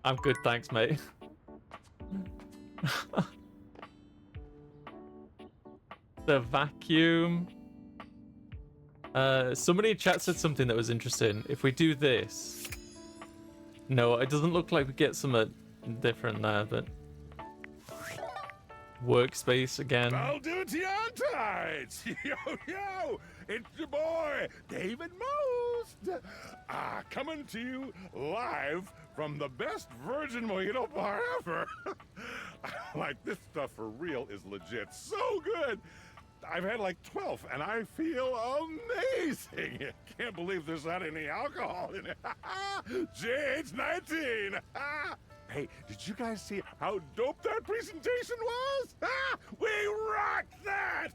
I'm good, thanks, mate. The vacuum. Somebody in chat said something that was interesting. If we do this... No, it doesn't look like we get something different there, but... Workspace again. I'll do it to you on tights. Yo, it's your boy, David Most. Coming to you live from the best virgin mojito bar ever. Like, this stuff for real is legit so good. I've had like 12, and I feel amazing. Can't believe there's not any alcohol in it. JH19. Hey, did you guys see how dope that presentation was? We rocked that!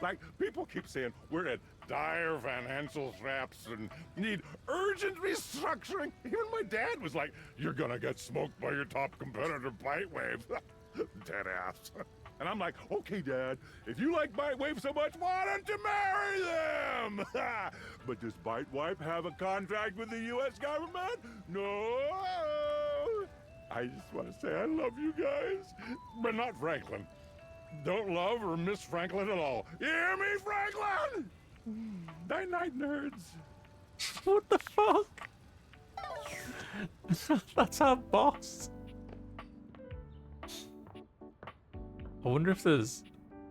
Like, people keep saying we're at dire financial straps and need urgent restructuring. Even my dad was like, you're gonna get smoked by your top competitor, Bitewave. Dead ass. And I'm like, okay, Dad, if you like Bitewave so much, why don't you marry them? But does Bitewave have a contract with the U.S. government? No. I just want to say I love you guys, but not Franklin. Don't love or miss Franklin at all. You hear me, Franklin? Night-night, nerds. What the fuck? That's our boss. I wonder if there's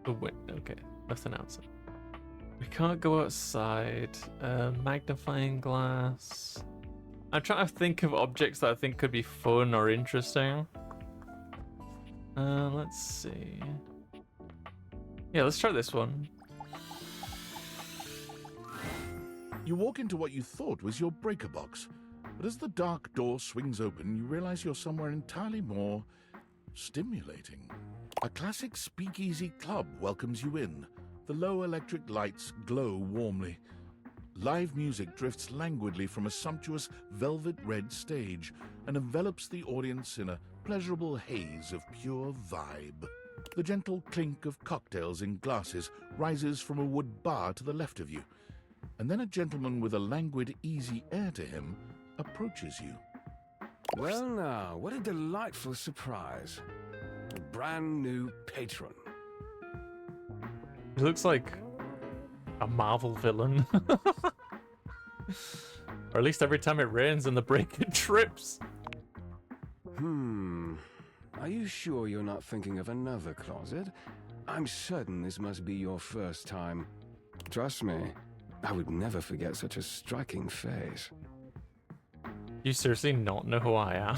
a win. Okay, let's announce it. We can't go outside. Magnifying glass. I'm trying to think of objects that I think could be fun or interesting. Let's see. Yeah, let's try this one. You walk into what you thought was your breaker box, but as the dark door swings open, you realize you're somewhere entirely more stimulating. A classic speakeasy club welcomes you in. The low electric lights glow warmly. Live music drifts languidly from a sumptuous velvet red stage and envelops the audience in a pleasurable haze of pure vibe. The gentle clink of cocktails in glasses rises from a wood bar to the left of you, and then a gentleman with a languid, easy air to him approaches you. Well now, what a delightful surprise. A brand new patron. It looks like a Marvel villain. Or at least every time it rains and the breaker trips. Are you sure you're not thinking of another closet? I'm certain this must be your first time. Trust me, I would never forget such a striking face. You seriously not know who I am?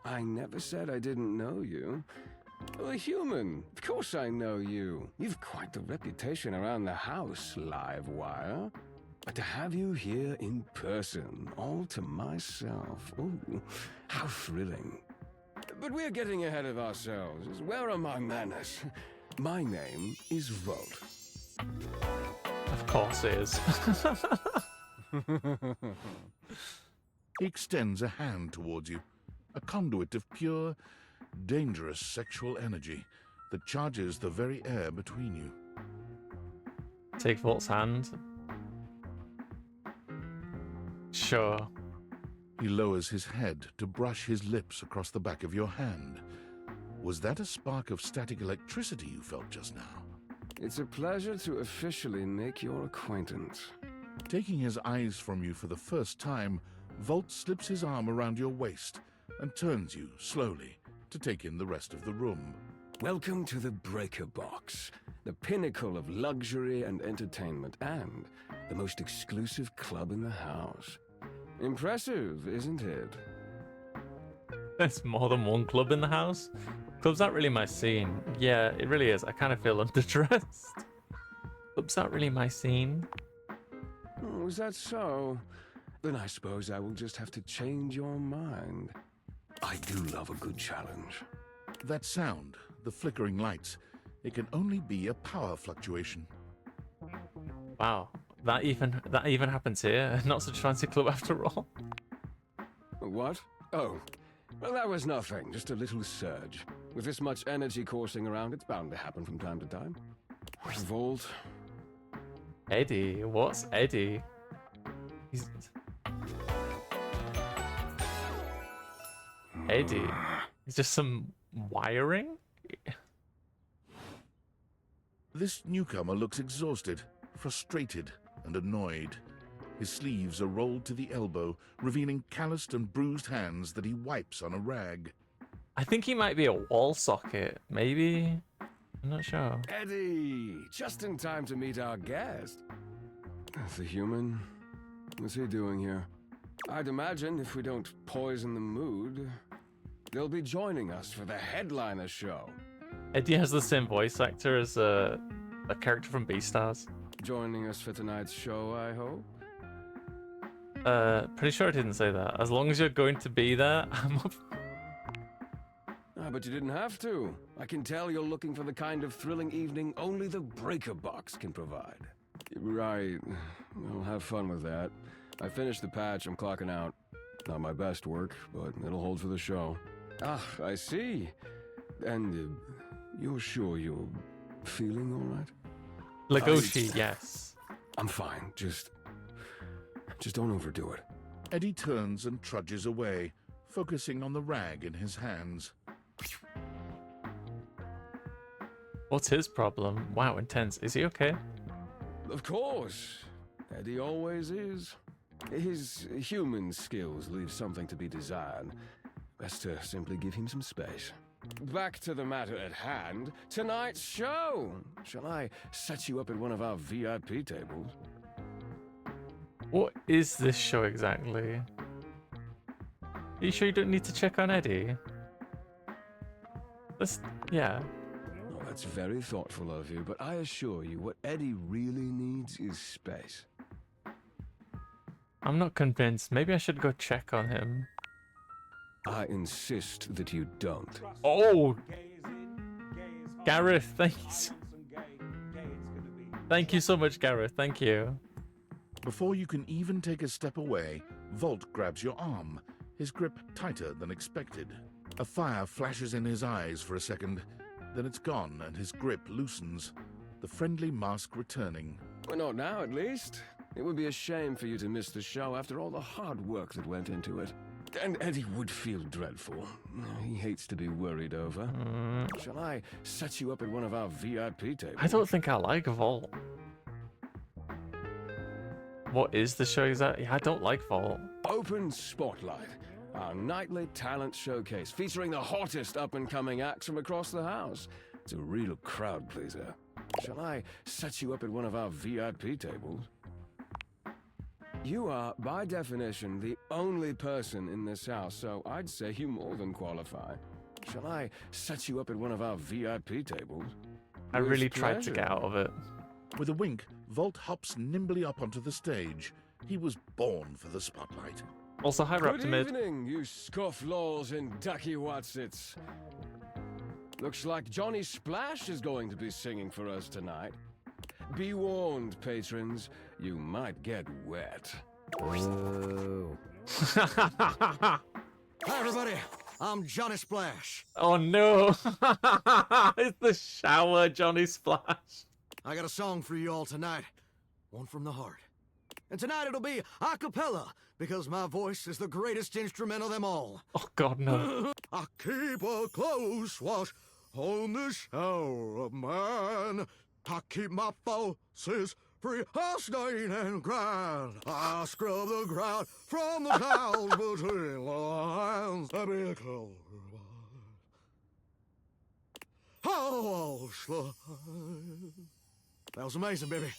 I never said I didn't know you. You're a human. Of course I know you. You've quite the reputation around the house, Livewire. But to have you here in person, all to myself, ooh, how thrilling. But we're getting ahead of ourselves. Where are my manners? My name is Volt. Of course it is. He extends a hand towards you, a conduit of pure, dangerous sexual energy that charges the very air between you. Take Volt's hand. Sure. He lowers his head to brush his lips across the back of your hand. Was that a spark of static electricity you felt just now? It's a pleasure to officially make your acquaintance. Taking his eyes from you for the first time, Volt slips his arm around your waist and turns you slowly to take in the rest of the room. Welcome to the Breaker Box, the pinnacle of luxury and entertainment, and the most exclusive club in the house. Impressive, isn't it? There's more than one club in the house. Club's not really my scene. Yeah, it really is. I kind of feel underdressed. Club's not really my scene. Oh, is that so? Then I suppose I will just have to change your mind. I do love a good challenge. That sound, the flickering lights, it can only be a power fluctuation. Wow, that even happens here. Not such a fancy club after all. What? Oh, well, that was nothing. Just a little surge. With this much energy coursing around, it's bound to happen from time to time. Volt. Eddie, what's Eddie? He's... Eddie. He's just some wiring? This newcomer looks exhausted, frustrated, and annoyed. His sleeves are rolled to the elbow, revealing calloused and bruised hands that he wipes on a rag. I think he might be a wall socket, maybe? I'm not sure. Eddie! Just in time to meet our guest. The human? What's he doing here? I'd imagine if we don't poison the mood, they'll be joining us for the headliner show. Eddie has the same voice actor as a character from Beastars. Joining us for tonight's show, I hope? Pretty sure I didn't say that. As long as you're going to be there, I'm up. Ah, but you didn't have to. I can tell you're looking for the kind of thrilling evening only the Breaker Box can provide. Right. Well, have fun with that. I finished the patch, I'm clocking out. Not my best work, but it'll hold for the show. Ah, I see. And you're sure you're feeling all right? Legoshi, yes. I'm fine. Just don't overdo it. Eddie turns and trudges away, focusing on the rag in his hands. What's his problem? Wow, intense. Is he okay? Of course. Eddie always is. His human skills leave something to be desired. Best to simply give him some space. back to the matter at hand. Tonight's show. Shall I set you up at one of our VIP tables? What is this show exactly? Are you sure you don't need to check on Eddie? Yeah. Well, that's very thoughtful of you, but I assure you, what Eddie really needs is space. I'm not convinced. Maybe I should go check on him. I insist that you don't. Oh! Gareth, thanks. Thank you so much, Gareth. Thank you. Before you can even take a step away, Volt grabs your arm, his grip tighter than expected. A fire flashes in his eyes for a second, then it's gone and his grip loosens, the friendly mask returning. Well, not now, at least. It would be a shame for you to miss the show after all the hard work that went into it. And Eddie would feel dreadful. He hates to be worried over. Shall I set you up at one of our VIP tables? I don't think I like Vault. What is the show exactly? I don't like Vault. Open Spotlight, our nightly talent showcase featuring the hottest up-and-coming acts from across the house. It's a real crowd pleaser. Shall I set you up at one of our VIP tables? You are, by definition, the only person in this house, so I'd say you more than qualify. Shall I set you up at one of our VIP tables? I really tried to get out of it. With a wink, Volt hops nimbly up onto the stage. He was born for the spotlight. Also, hi, Good Raptomid. evening, you scofflaws and ducky watsits. Looks like Johnny Splash is going to be singing for us tonight. Be warned, patrons, you might get wet. Whoa. Hi, everybody. I'm Johnny Splash. Oh no! It's the shower, Johnny Splash. I got a song for you all tonight. One from the heart. And tonight it'll be a cappella, because my voice is the greatest instrument of them all. Oh god, no. I keep a close watch on this shower of mine. I keep my faucets free of stain and grind. I scrub the ground from the tiles between the lines. I be closer. Oh, slide. That was amazing, baby.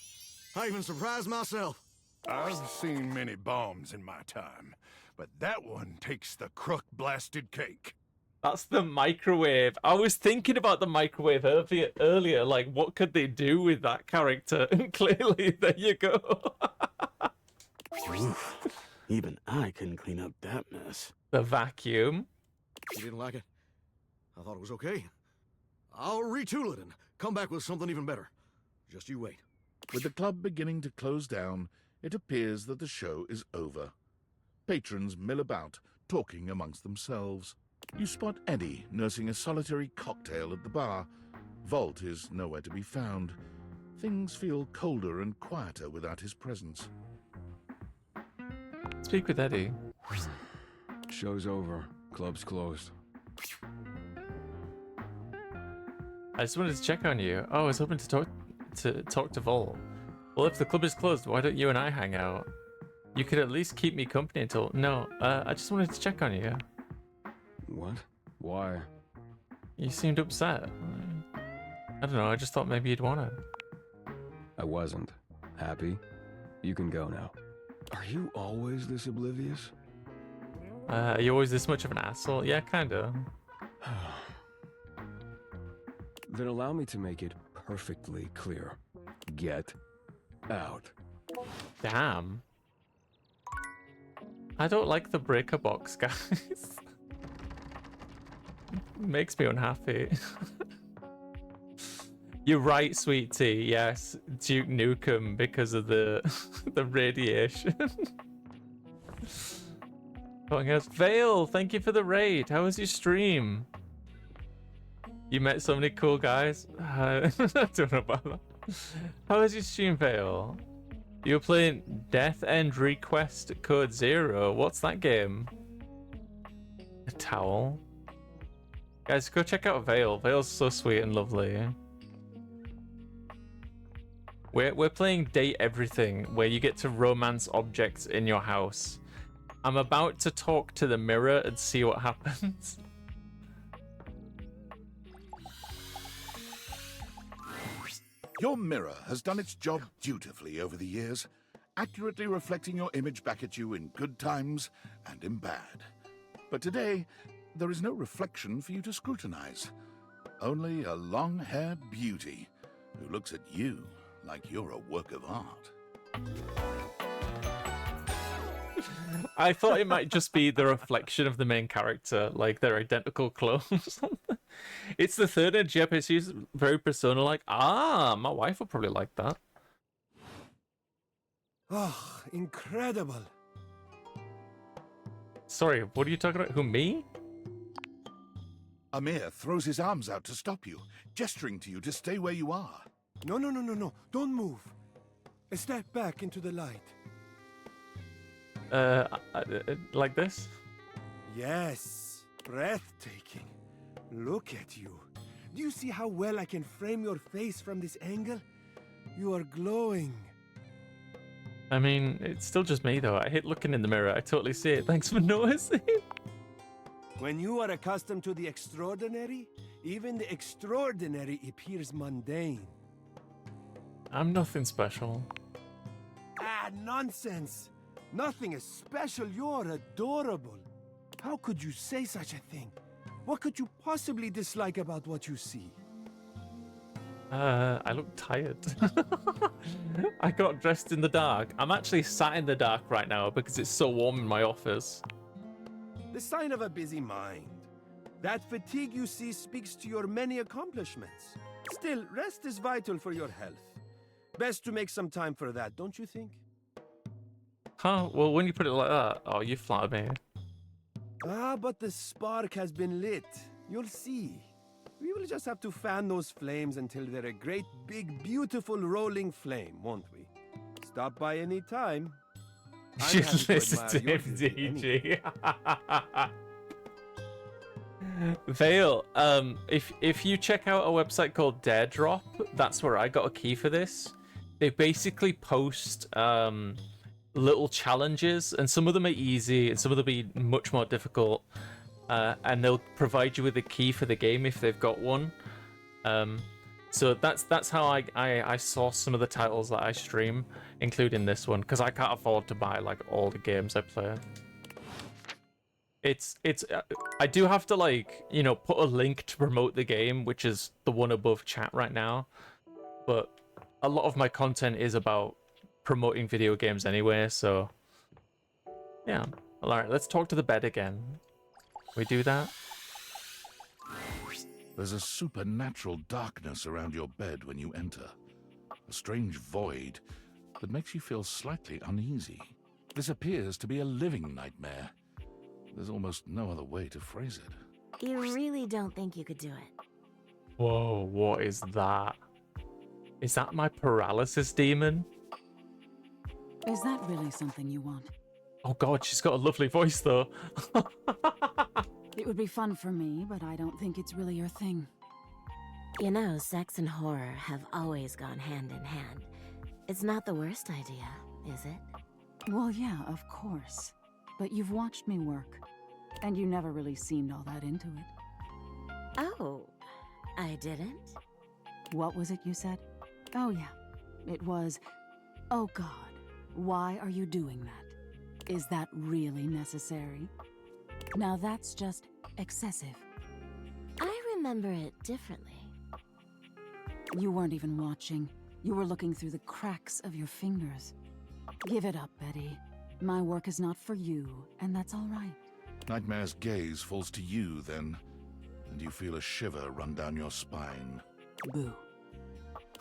I even surprised myself. I've seen many bombs in my time, but that one takes the crook-blasted cake. That's the microwave. I was thinking about the microwave earlier. Like, what could they do with that character? And clearly, there you go. Oof. Even I couldn't clean up that mess. The vacuum. You didn't like it? I thought it was okay. I'll retool it and come back with something even better. Just you wait. With the club beginning to close down, it appears that the show is over. Patrons mill about, talking amongst themselves. You spot Eddie nursing a solitary cocktail at the bar. Volt is nowhere to be found. Things feel colder and quieter without his presence. Speak with Eddie. Show's over. Club's closed. I just wanted to check on you. Oh, I was hoping to talk to Vol. Well, if the club is closed, why don't you and I hang out? You could at least keep me company until... No, I just wanted to check on you. What? Why? You seemed upset. I don't know, I just thought maybe you'd want it. I wasn't. Happy? You can go now. Are you always this oblivious? Are you always this much of an asshole? Yeah, kinda. Then allow me to make it perfectly clear. Get out. Damn. I don't like the breaker box, guys. Makes me unhappy. You're right, sweet tea. Yes, Duke Nukem because of the the radiation. Vale, thank you for the raid. How was your stream? You met so many cool guys. I don't know about that. How was your stream, Vale? You were playing Death End Request Code Zero. What's that game? A towel. Guys, go check out Vale. Vale's so sweet and lovely. We're playing Date Everything, where you get to romance objects in your house. I'm about to talk to the mirror and see what happens. Your mirror has done its job dutifully over the years, accurately reflecting your image back at you in good times and in bad. But today, there is no reflection for you to scrutinize. Only a long-haired beauty who looks at you like you're a work of art. I thought it might just be the reflection of the main character, like their identical clothes. It's the third energy episode. She's very persona-like. Ah, my wife would probably like that. Oh, incredible. Sorry, what are you talking about? Who, me? Amir throws his arms out to stop you, gesturing to you to stay where you are. No. Don't move. Step back into the light. Like this? Yes. Breathtaking. Look at you. Do you see how well I can frame your face from this angle? You are glowing. I mean, it's still just me, though. I hate looking in the mirror. I totally see it. Thanks for noticing. When you are accustomed to the extraordinary, even the extraordinary appears mundane. I'm nothing special. Ah, nonsense. Nothing is special. You're adorable. How could you say such a thing? What could you possibly dislike about what you see? I look tired. I got dressed in the dark. I'm actually sat in the dark right now because it's so warm in my office. The sign of a busy mind. That fatigue you see speaks to your many accomplishments. Still, rest is vital for your health. Best to make some time for that, don't you think? Huh? Well, when you put it like that, oh, you flatter me. Ah, but the spark has been lit. You'll see. We will just have to fan those flames until they're a great, big, beautiful rolling flame, won't we? Stop by any time. Just listen to him, DG. Vale, if you check out a website called Daredrop, that's where I got a key for this. They basically post little challenges, and some of them are easy, and some of them are much more difficult. And they'll provide you with a key for the game if they've got one. So that's how I saw some of the titles that I stream, including this one, because I can't afford to buy like all the games I play. It's I do have to, like, you know, put a link to promote the game, which is the one above chat right now. But a lot of my content is about promoting video games anyway, so yeah. All right, let's talk to the bed again. We do that? There's a supernatural darkness around your bed when you enter. A strange void that makes you feel slightly uneasy. This appears to be a living nightmare. There's almost no other way to phrase it. You really don't think you could do it? Whoa, what is that? Is that my paralysis demon? Is that really something you want? Oh god, she's got a lovely voice though. It would be fun for me, but I don't think it's really your thing. You know, sex and horror have always gone hand in hand. It's not the worst idea, is it? Well, yeah, of course. But you've watched me work, and you never really seemed all that into it. Oh, I didn't? What was it you said? Oh, yeah. It was, oh god, why are you doing that? Is that really necessary? Now that's just excessive. I remember it differently. You weren't even watching. You were looking through the cracks of your fingers. Give it up, Betty. My work is not for you, and that's all right. Nightmare's gaze falls to you then, and you feel a shiver run down your spine. Boo.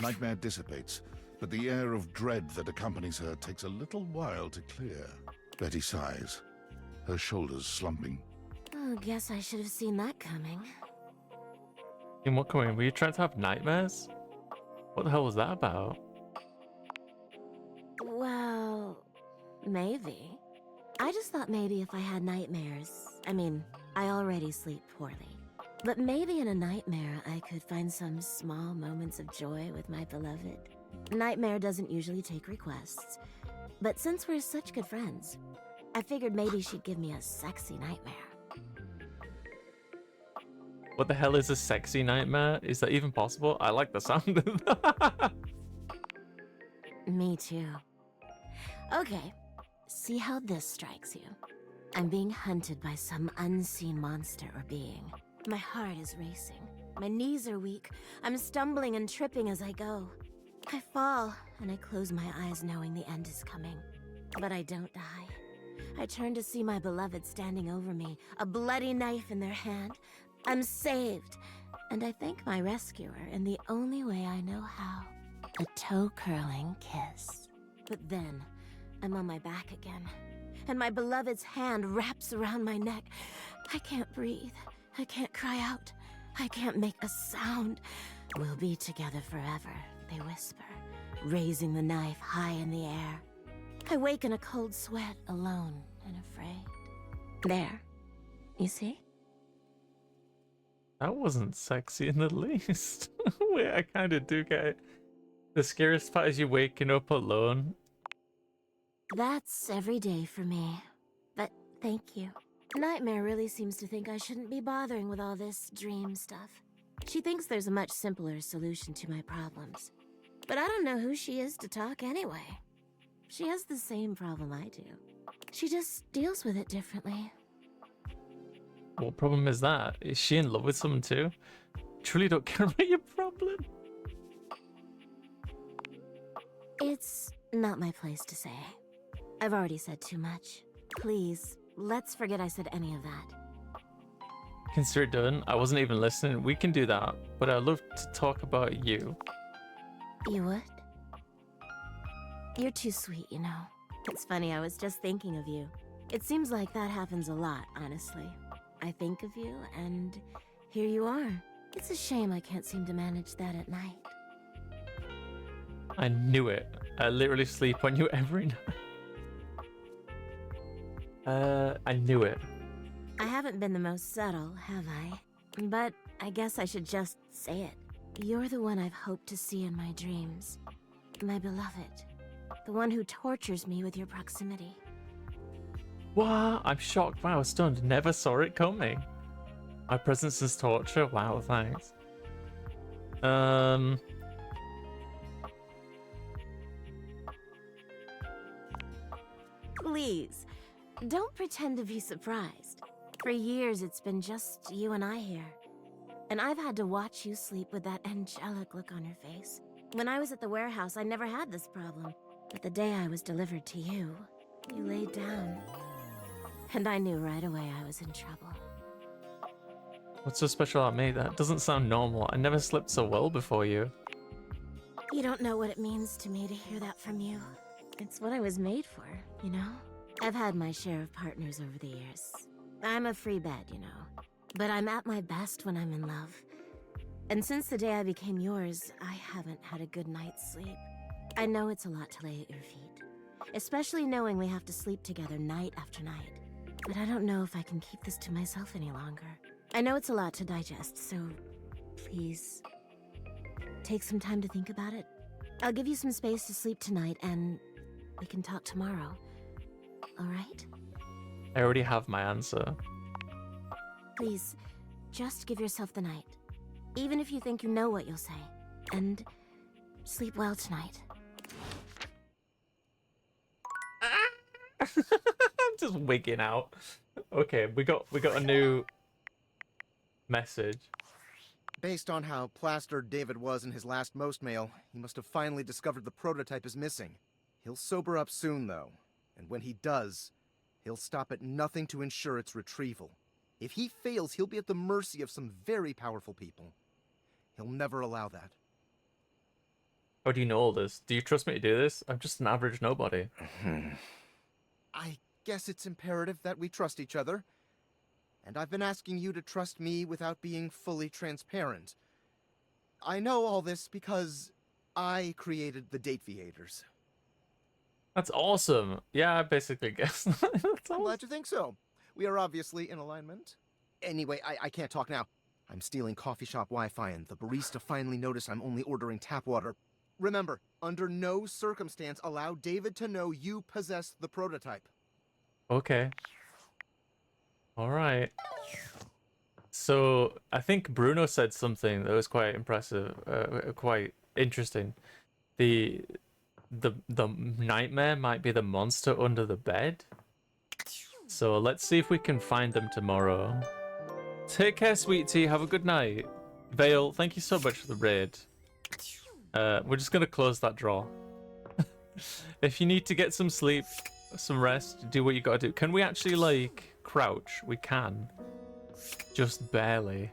Nightmare dissipates, but the air of dread that accompanies her takes a little while to clear. Betty sighs, her shoulders slumping. Oh, guess I should have seen that coming. In what coming? Were you trying to have nightmares? What the hell was that about? Well, maybe. I just thought maybe if I had nightmares, I mean, I already sleep poorly. But maybe in a nightmare I could find some small moments of joy with my beloved. Nightmare doesn't usually take requests, but since we're such good friends, I figured maybe she'd give me a sexy nightmare. What the hell is a sexy nightmare? Is that even possible? I like the sound of that. Me too. Okay, see how this strikes you. I'm being hunted by some unseen monster or being. My heart is racing. My knees are weak. I'm stumbling and tripping as I go. I fall, and I close my eyes knowing the end is coming. But I don't die. I turn to see my beloved standing over me, a bloody knife in their hand. I'm saved, and I thank my rescuer in the only way I know how. A toe-curling kiss. But then, I'm on my back again, and my beloved's hand wraps around my neck. I can't breathe. I can't cry out. I can't make a sound. We'll be together forever, they whisper, raising the knife high in the air. I wake in a cold sweat, alone and afraid. There. You see? That wasn't sexy in the least. Wait, I kind of do get it. The scariest part is you waking up alone. That's every day for me. But thank you. Nightmare really seems to think I shouldn't be bothering with all this dream stuff. She thinks there's a much simpler solution to my problems. But I don't know who she is to talk anyway. She has the same problem I do. She just deals with it differently. What problem is that? Is she in love with someone too? Truly don't care about your problem. It's not my place to say. I've already said too much. Please, let's forget I said any of that. Consider it done. I wasn't even listening. We can do that, but I'd love to talk about you. You would? You're too sweet, you know. It's funny, I was just thinking of you. It seems like that happens a lot, honestly. I think of you, and here you are. It's a shame I can't seem to manage that at night. I knew it. I literally sleep on you every night. I knew it. I haven't been the most subtle, have I? But I guess I should just say it. You're the one I've hoped to see in my dreams. My beloved. The one who tortures me with your proximity. Wow, I'm shocked. Wow, stunned. Never saw it coming. My presence is torture. Wow, thanks. Please, don't pretend to be surprised. For years, it's been just you and I here. And I've had to watch you sleep with that angelic look on your face. When I was at the warehouse, I never had this problem. But the day I was delivered to you, you laid down. And I knew right away I was in trouble. What's so special about me? That doesn't sound normal. I never slept so well before you. You don't know what it means to me to hear that from you. It's what I was made for, you know? I've had my share of partners over the years. I'm a free bed, you know. But I'm at my best when I'm in love. And since the day I became yours, I haven't had a good night's sleep. I know it's a lot to lay at your feet. Especially knowing we have to sleep together night after night. But I don't know if I can keep this to myself any longer. I know it's a lot to digest, so please, take some time to think about it. I'll give you some space to sleep tonight, and we can talk tomorrow. All right? I already have my answer. Please, just give yourself the night. Even if you think you know what you'll say. And sleep well tonight. I'm just wigging out. Okay, we got a new message. Based on how plastered David was in his last most mail, he must have finally discovered the prototype is missing. He'll sober up soon, though. And when he does, he'll stop at nothing to ensure its retrieval. If he fails, he'll be at the mercy of some very powerful people. He'll never allow that. How do you know all this? Do you trust me to do this? I'm just an average nobody. I guess it's imperative that we trust each other. And I've been asking you to trust me without being fully transparent. I know all this because I created the Datviators. That's awesome. Yeah, I basically guess. That's I'm glad you think so. We are obviously in alignment. Anyway, I can't talk now. I'm stealing coffee shop Wi-Fi, and the barista finally noticed I'm only ordering tap water. Remember, under no circumstance allow David to know you possess the prototype. Okay. All right. So I think Bruno said something that was quite impressive, quite interesting. the nightmare might be the monster under the bed. So let's see if we can find them tomorrow. Take care, sweet tea. Have a good night. Vale, thank you so much for the raid. We're just gonna close that drawer. If you need to get some sleep, some rest, do what you gotta do. Can we actually, like, crouch? We can. Just barely.